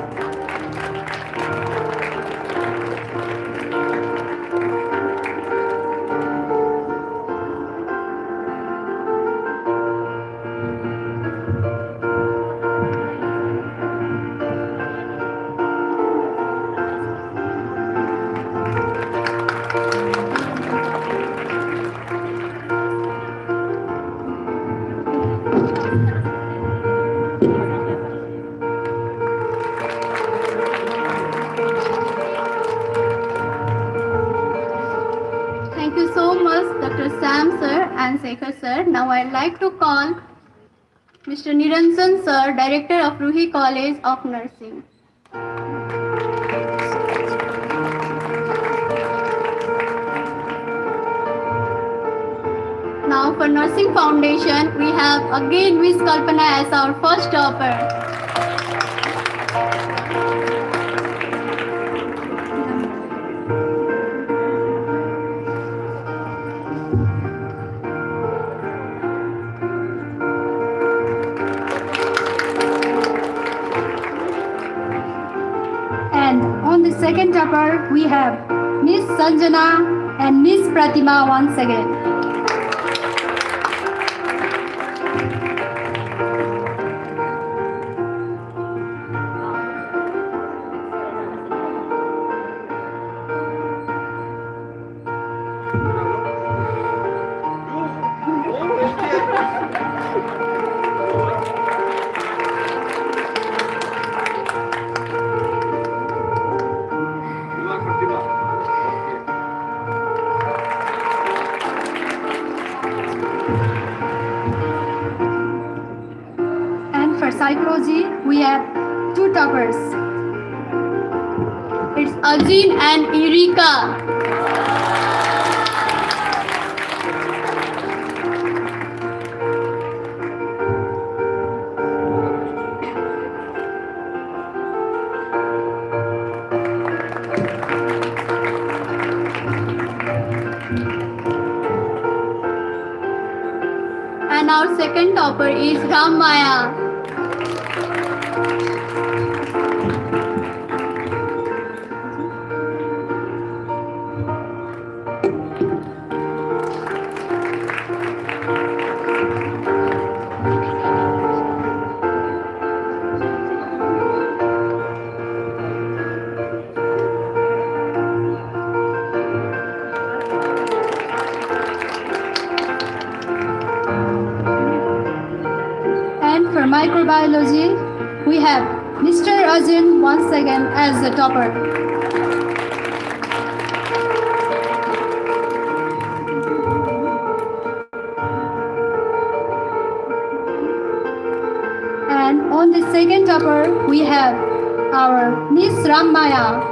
Thank you so much, Dr. Sam sir and Sekhar sir. Now I'd like to call Mr. Niranjan sir, Director of Ruhi College of Nursing. Now for Nursing Foundation, we have again Miss Kalpana as our first topper. And on the second topper, we have Miss Sanjana and Miss Pratima once again. And for psychology, we have two toppers. It's Ajin and Erika. And our second topper is Ram Maya. And for microbiology, we have Mr. Ajin once again as the topper. And on the second topper, we have our Miss Rammaya.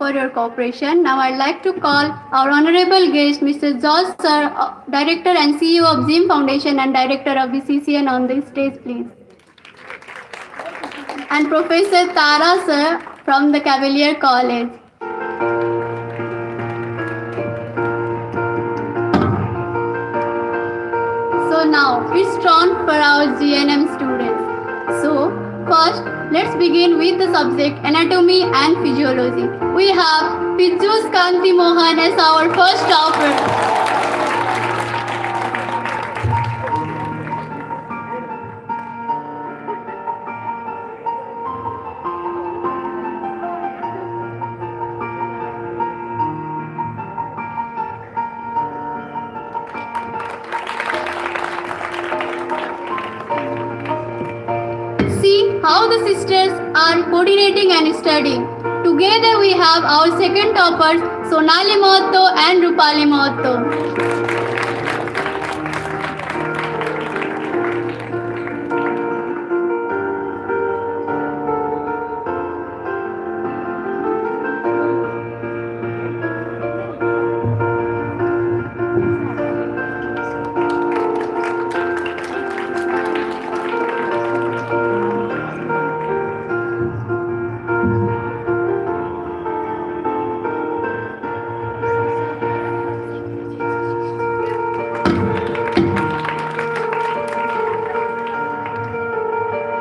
for your cooperation. Now I'd like to call our honorable guest, Mr. George Sir, Director and CEO of Zim Foundation and Director of BCCN on the stage, please. And Professor Tara Sir from the Cavalier College. So now it's turn for our GNM students. So first, let's begin with the subject anatomy and physiology. We have Pijus Kanti Mohan as our first topper. See how the sisters are coordinating and studying. Together we have our second toppers, Sonali Mohto and Rupali Mohto.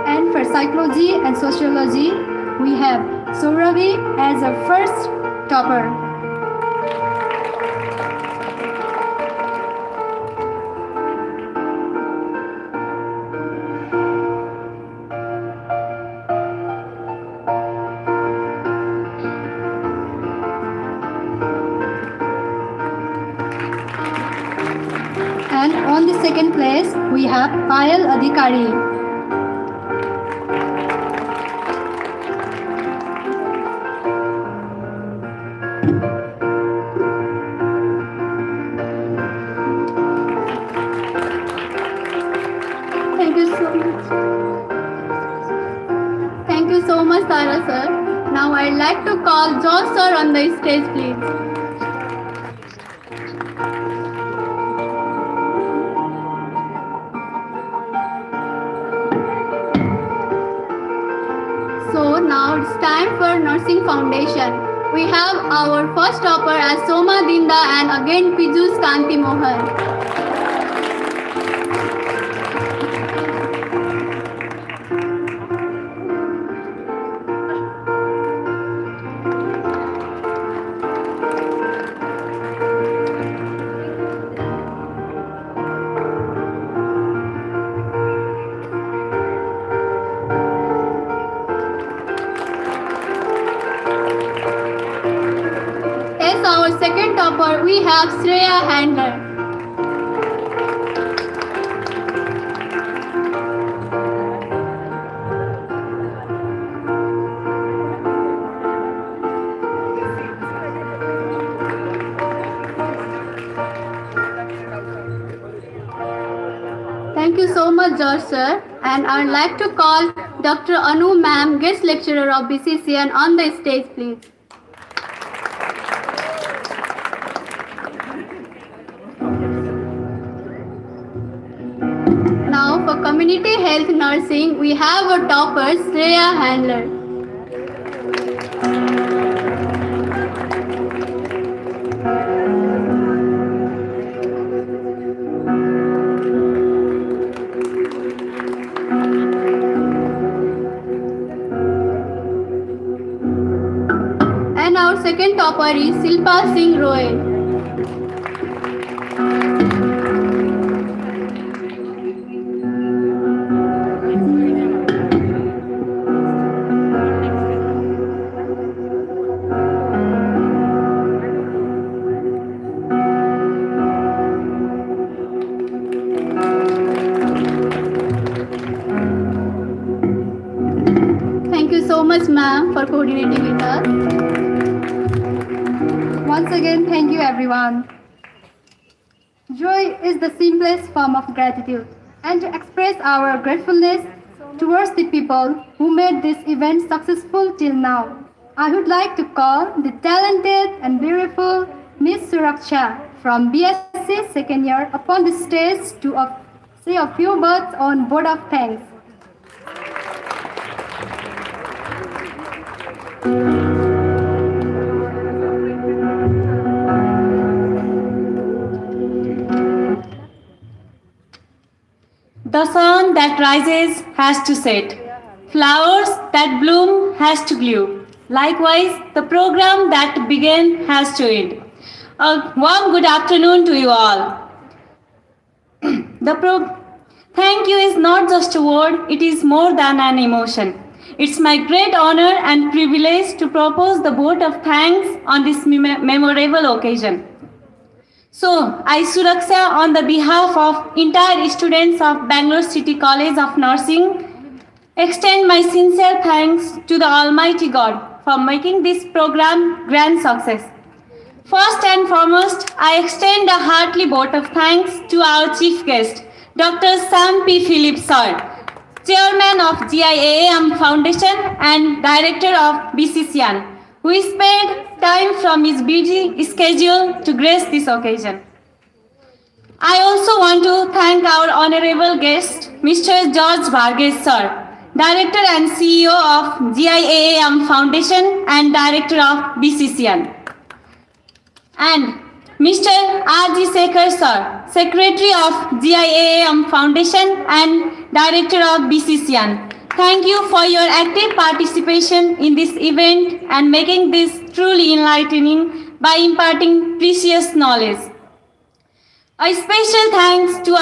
And for psychology and sociology, we have Souravi as a first topper. And on the second place, we have Payal Adhikari. Thank you so much. Thank you so much, Tara sir. Now I'd like to call George sir on the stage, please. So now it's time for Nursing Foundation. We have our first topper as Soma Dinda and again Pijus Kanti Mohan. As our second topper, we have Shreya Handler. Thank you so much, George sir. And I would like to call Dr. Anu ma'am, guest lecturer of BCCN on the stage, please. Now for community health nursing, we have a topper, Shreya Handler. And our second topper is Silpa Singh Roy. Thank you so much, ma'am, for coordinating with us. Once again, thank you everyone. Joy is the simplest form of gratitude, and to express our gratefulness towards the people who made this event successful till now, I would like to call the talented and beautiful Miss Suraksha from BSc second year upon the stage to say a few words on vote of thanks. The sun that rises has to set. Flowers that bloom has to bloom. Likewise, the program that began has to end. A warm good afternoon to you all. Thank you is not just a word, it is more than an emotion. It's my great honor and privilege to propose the vote of thanks on this memorable occasion. So, I, Suraksha, on the behalf of entire students of Bangalore City College of Nursing, extend my sincere thanks to the Almighty God for making this program grand success. First and foremost, I extend a hearty vote of thanks to our chief guest, Dr. Sam P. Phillips, sir, Chairman of GIAAM Foundation and Director of BCCN, who spared time from his busy schedule to grace this occasion. I also want to thank our honorable guest, Mr. George Varghese, sir, Director and CEO of GIAAM Foundation and Director of BCCN. And Mr. R.G. Sekhar, sir, Secretary of GIAAM Foundation and Director of BCCN. Thank you for your active participation in this event and making this truly enlightening by imparting precious knowledge. A special thanks to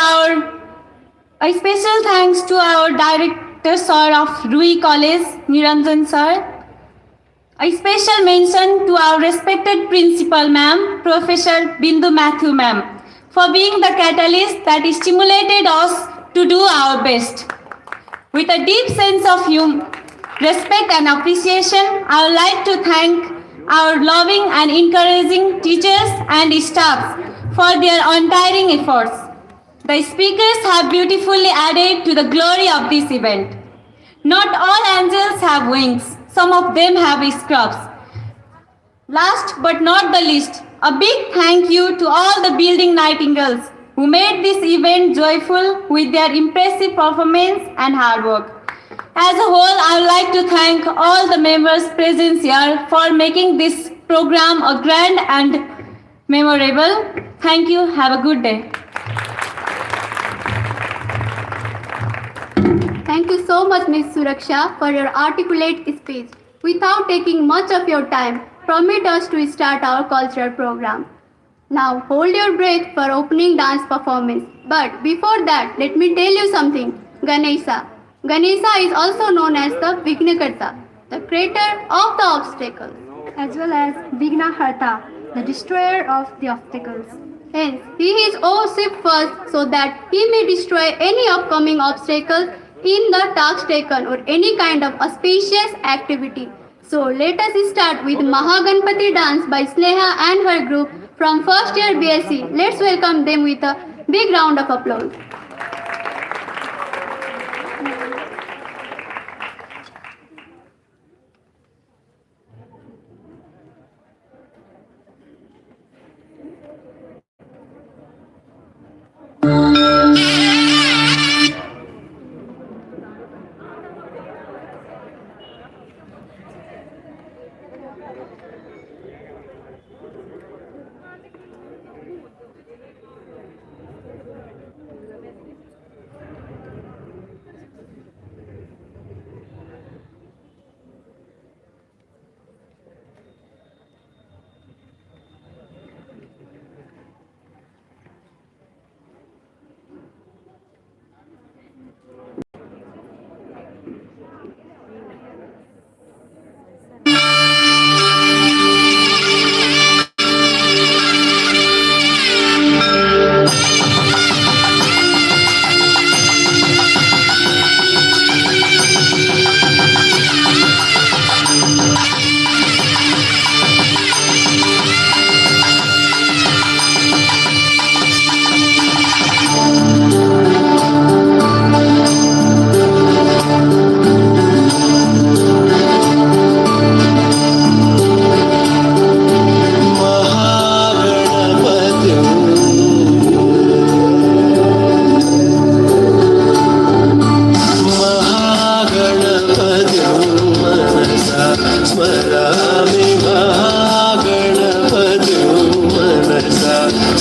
our Director, sir, of Rui College, Niranjan, sir. A special mention to our respected principal, ma'am, Professor Bindu Matthew, ma'am, for being the catalyst that stimulated us to do our best. With a deep sense of respect and appreciation, I would like to thank our loving and encouraging teachers and staff for their untiring efforts. The speakers have beautifully added to the glory of this event. Not all angels have wings. Some of them have scrubs. Last but not the least, a big thank you to all the building nightingales who made this event joyful with their impressive performance and hard work. As a whole, I would like to thank all the members present here for making this program a grand and memorable. Thank you. Have a good day. Thank you so much, Ms. Suraksha, for your articulate speech. Without taking much of your time, permit us to start our cultural program. Now, hold your breath for opening dance performance. But before that, let me tell you something. Ganesha. Ganesha is also known as the Vignakarta, the creator of the obstacles, as well as Vignaharta, the destroyer of the obstacles. Hence, he is worshipped first so that he may destroy any upcoming obstacles in the task taken or any kind of auspicious activity. So let us start with Mahaganpati dance by Sneha and her group from first year BSc. Let's welcome them with a big round of applause.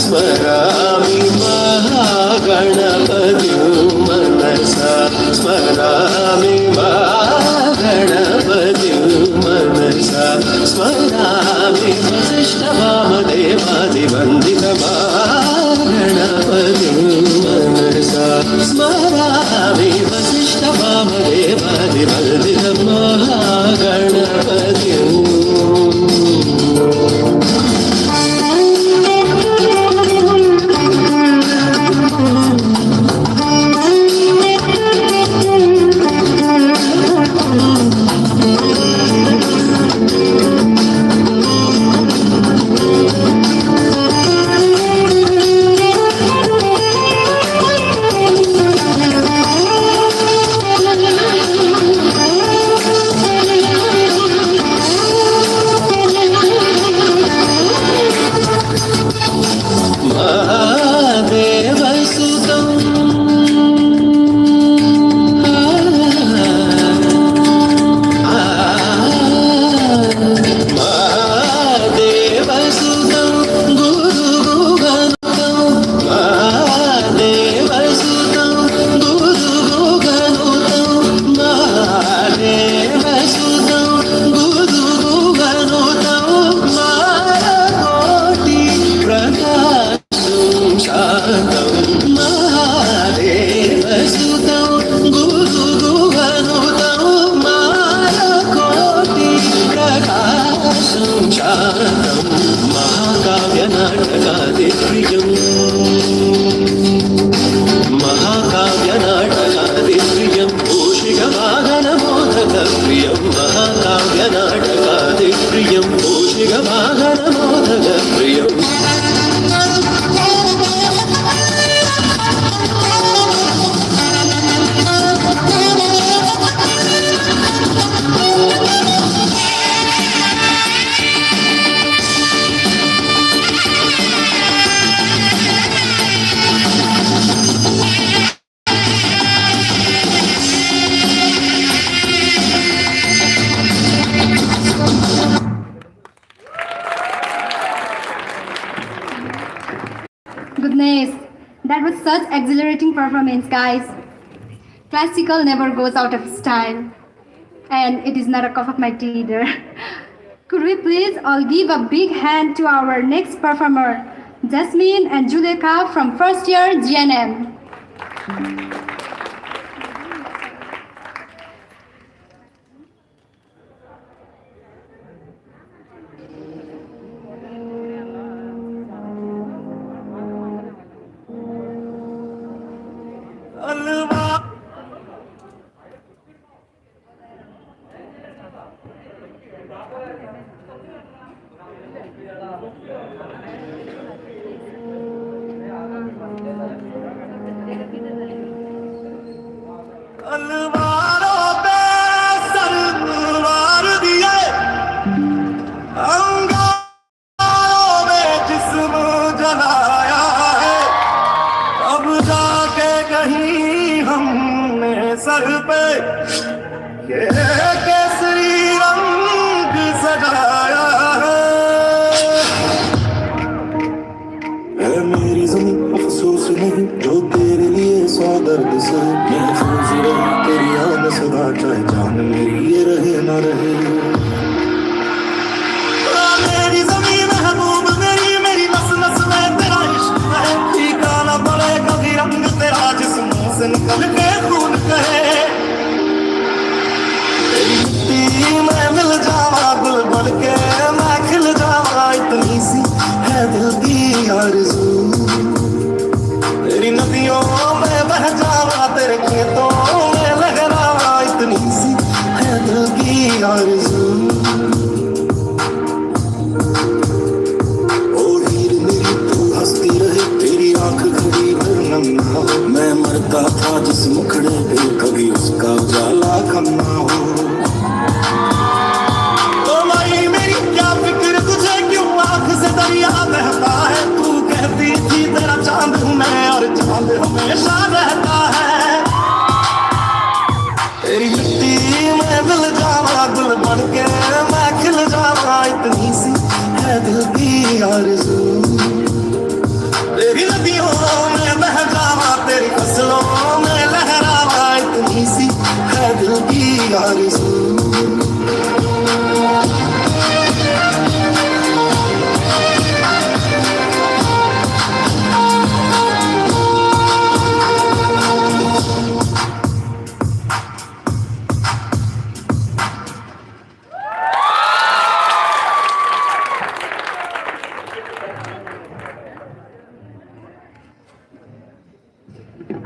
स्मरामि महागणपतिं मनसा स्मरामि महागणपतिं मनसा स्मरामि वसिष्ठवामदेवादिवन्दितमागणपतिं मनसा स्मरामि Goodness, that was such exhilarating performance, guys. Classical never goes out of style, and it is not a cup of my tea either. Could we please all give a big hand to our next performer, Jasmine and Juleka from first year GNM.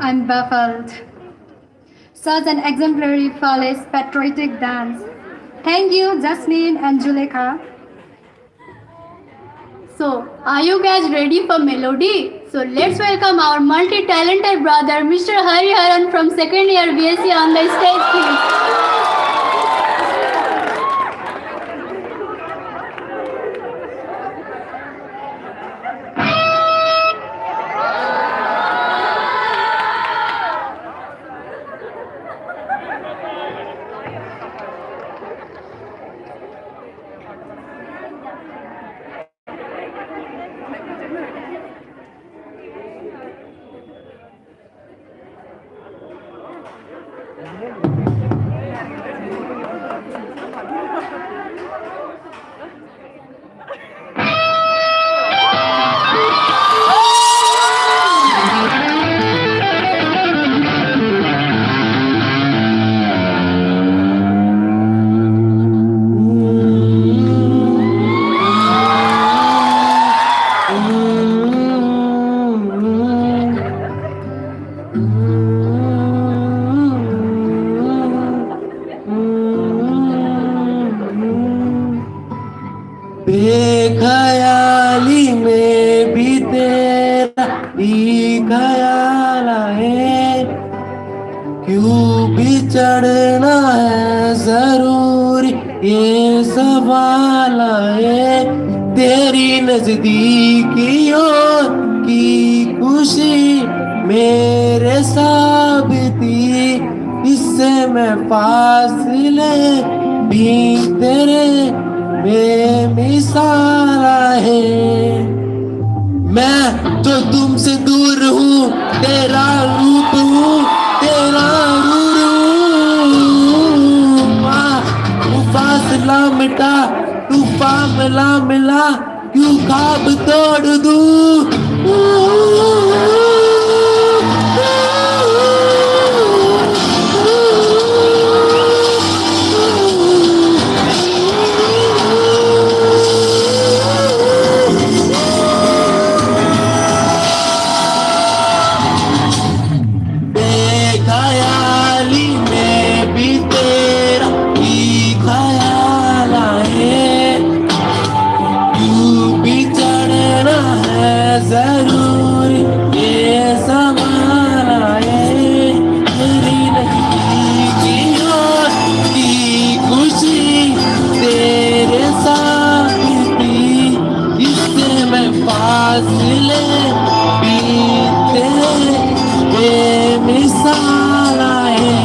I'm baffled. Such an exemplary, flawless, patriotic dance. Thank you, Jasmine and Juleka. So, are you guys ready for melody? So, let's welcome our multi-talented brother, Mr. Hariharan from second year BSc on the stage, please. बेखयाली में भी तेरा ही ख्याल है, क्यों बिछड़ना है जरूरी ये सवाल है। तेरी नजदीकियों की खुशी मेरे साबिती, इससे मैं फासले भी तेरे बेमिसाल है। मैं तो तुमसे दूर हूँ, तेरा रूप हूँ, तेरा रूप हूँ। तू फासला मिटा, तू फामला मिला, क्यों ख्वाब तोड़ दूँ। बेखयाली में भी तेरा ही ख्याल है, क्यों बिछड़ना है जरूरी ये सवाल है। तेरी नजदीकियों की खुशी तेरे साबिती, इससे मैं फासले भी तेरे बेमिसाल है।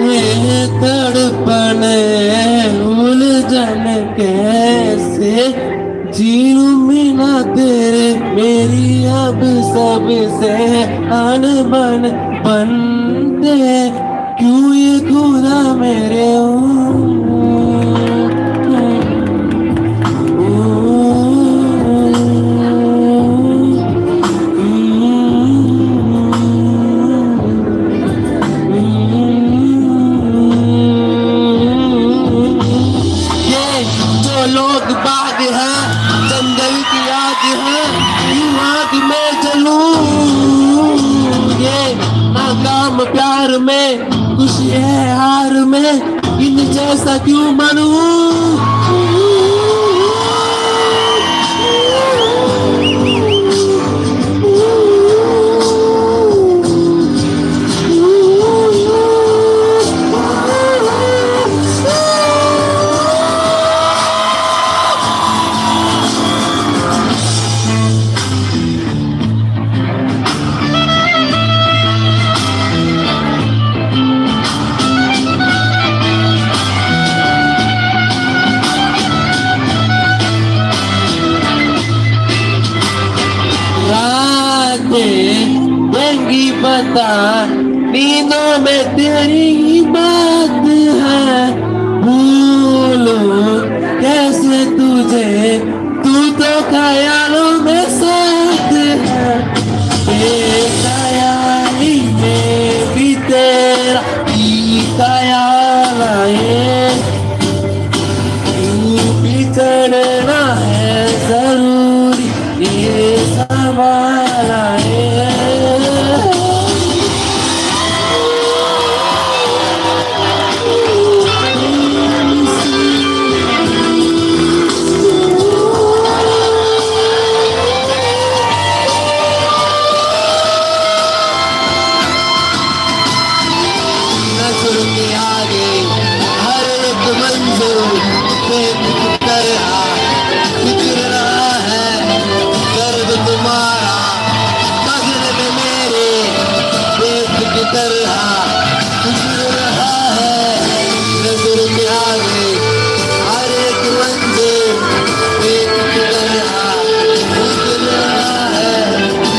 ये तड़पन उलझन कैसे जीऊं बिना तेरे, मेरी अब सबसे अनबन बनते, क्यों ये खुदा मेरे लोग बाग है, जंगल की आग है, यूं आग में जलूं। ये नाकाम प्यार में, खुशी है हार में, इन जैसा क्यों बनूं। देंगी बता, नींदों में तेरी ही बात है। भूलो कैसे तुझे, तू तो ख्यालों प्रेम की तरह गुजर रहा है दर्द तुम्हारा बगल में मेरे प्रेम की तरह गुजर रहा है नजर में आगे हर एक मंजिल प्रेम की तरह गुजर रहा है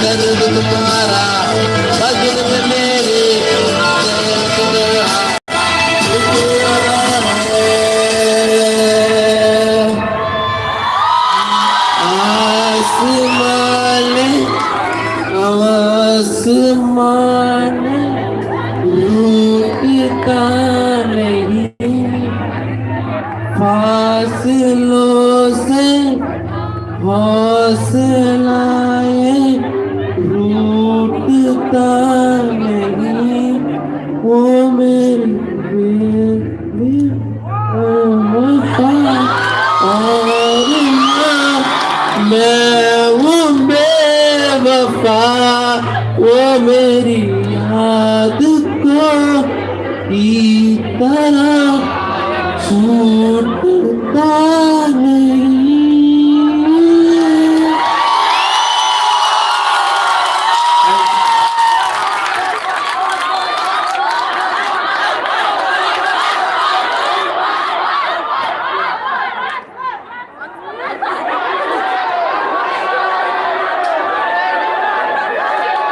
दर्द तुम्हारा बगल में मेरे प्रेम की तरह गुजर रहा है आसमान रुकता नहीं फासलों से हौसलाए रूठता नहीं वो मेरी वफा और मैं वो बेवफा वो मेरी याद को की तरह छूटता नहीं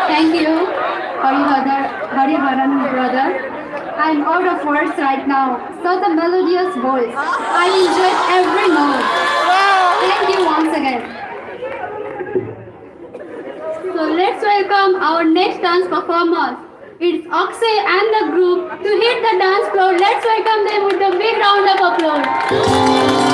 Thank you, Hariharan brother. I'm out of words right now. Such a melodious voice. I enjoyed every note. Thank you once again. So let's welcome our next dance performers. It's Akshay and the group to hit the dance floor. Let's welcome them with a big round of applause.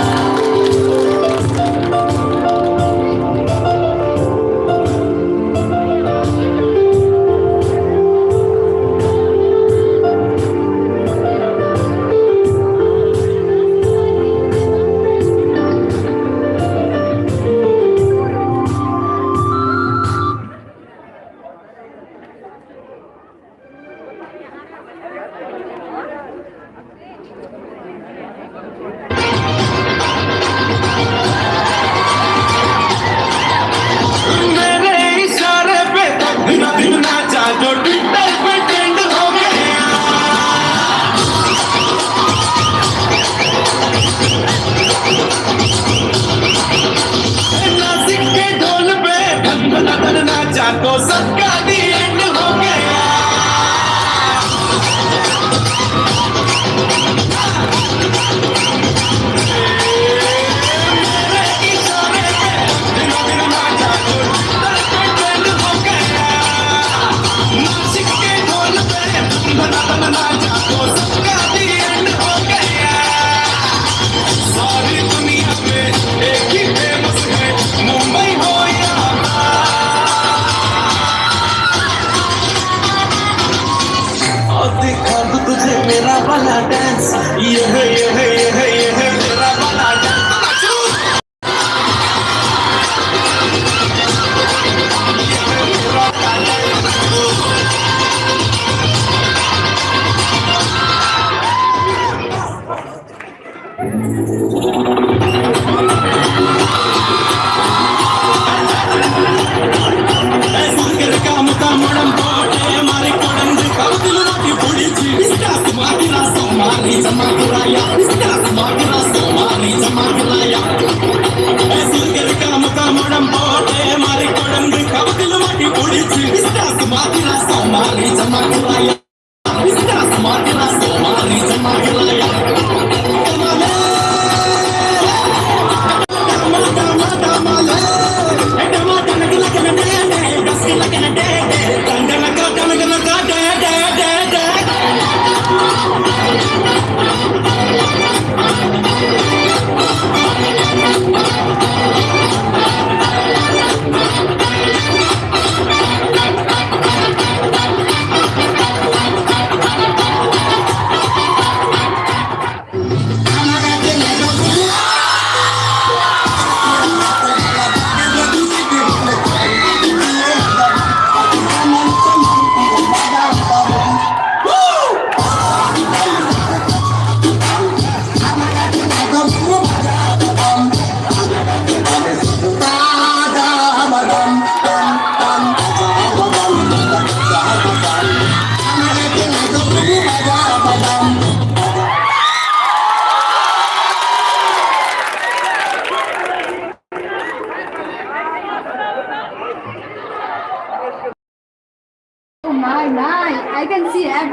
तो सबका दी and हो गया सारी दुनिया में एक ही famous है मुंबई हो या दिखा दो तुझे मेरा वाला डांस ये है मेरा वाला dance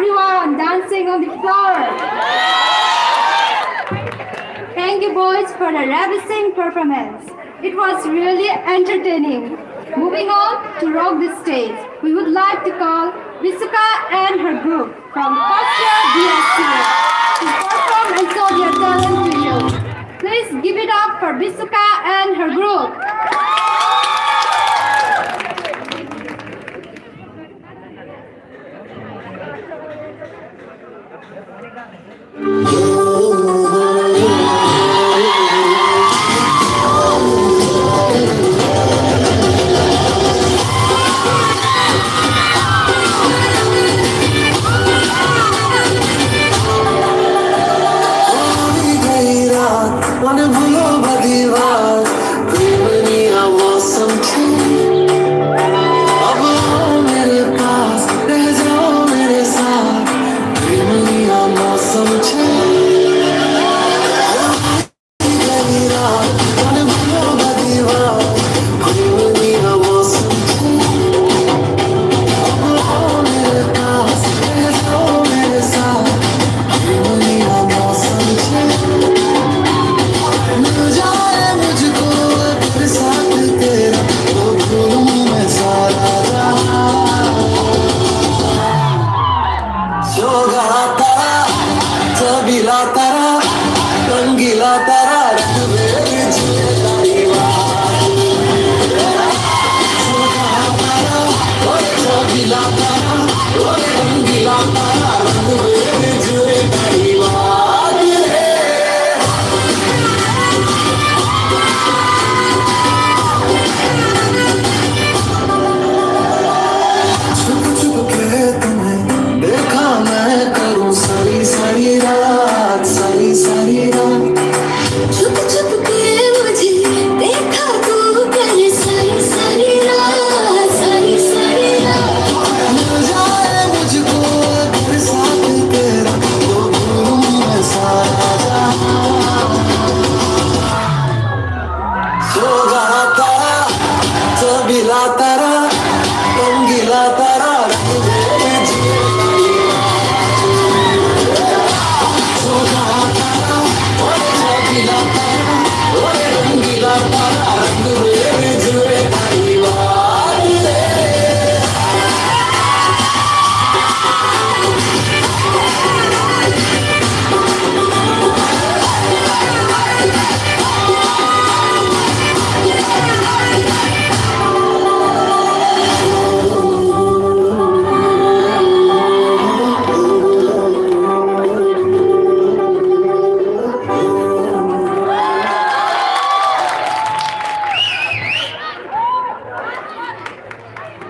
everyone dancing on the floor. Thank you boys for the ravishing performance. It was really entertaining. Moving on to rock the stage, we would like to call Visuka and her group from first year DSC to perform and show their talent to you. Please give it up for Visuka and her group.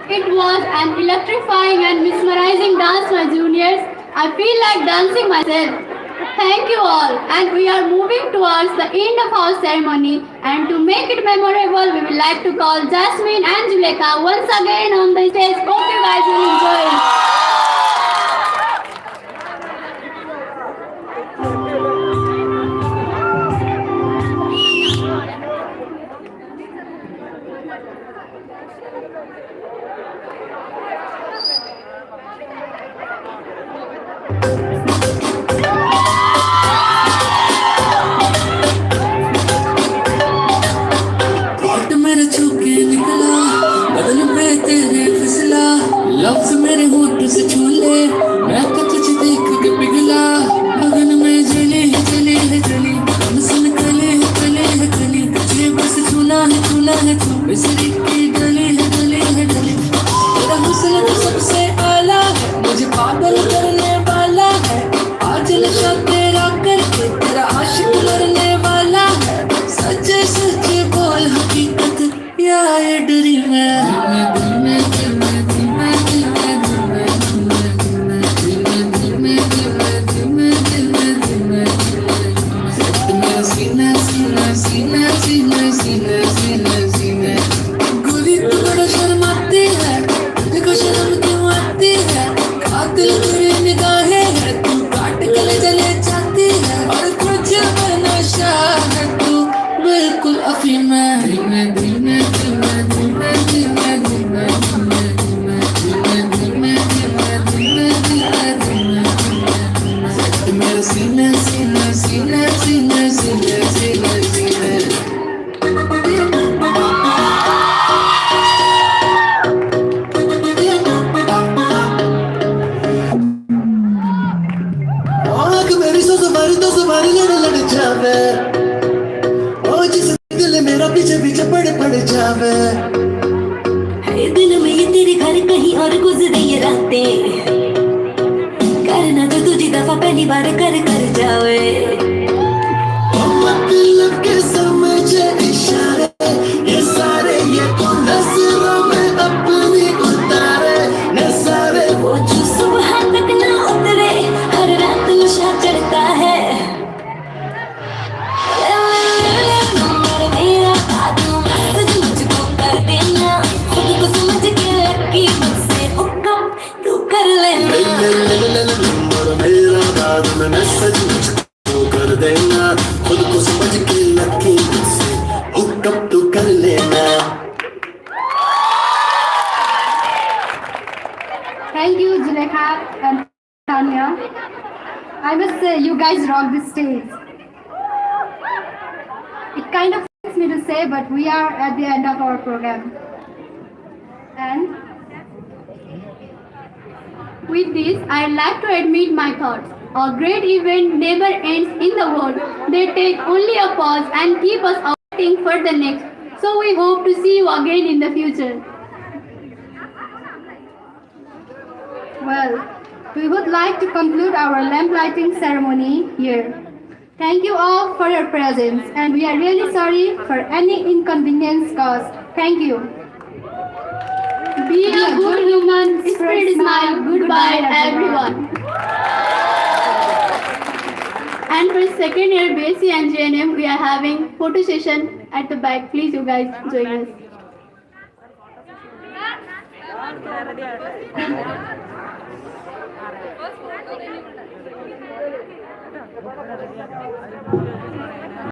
It was an electrifying and mesmerizing dance, my juniors. I feel like dancing myself. Thank you all. And we are moving towards the end of our ceremony. And to make it memorable, we would like to call Jasmine and Juleka once again on the stage. Hope you guys will enjoy it. लफ्ज़ मेरे होठ से छू ले मैं तो तुझे देख के पिघला अगन में जले है हम सुन कले है तुझे बस छूना है तू बिसरी की गले है तेरा हुस्न तो सबसे आला है मुझे पागल करने वाला है आज नशा तेरा करके तेरा आशिक मरने वाला है सच बोल हकीकत या ये ड्रीम है You guys rock this stage. It kind of hurts me to say, but we are at the end of our program. And With this, I'd like to admit my thoughts. A great event never ends in the world. They take only a pause and keep us waiting for the next. So we hope to see you again in the future. well, we would like to conclude our lamp lighting ceremony here. Thank you all for your presence, and we are really sorry for any inconvenience caused. Thank you. Be a good human, spread smile. Goodbye, everyone. And for second year BSc and JNM, we are having photo session at the back. Please, you guys, join us.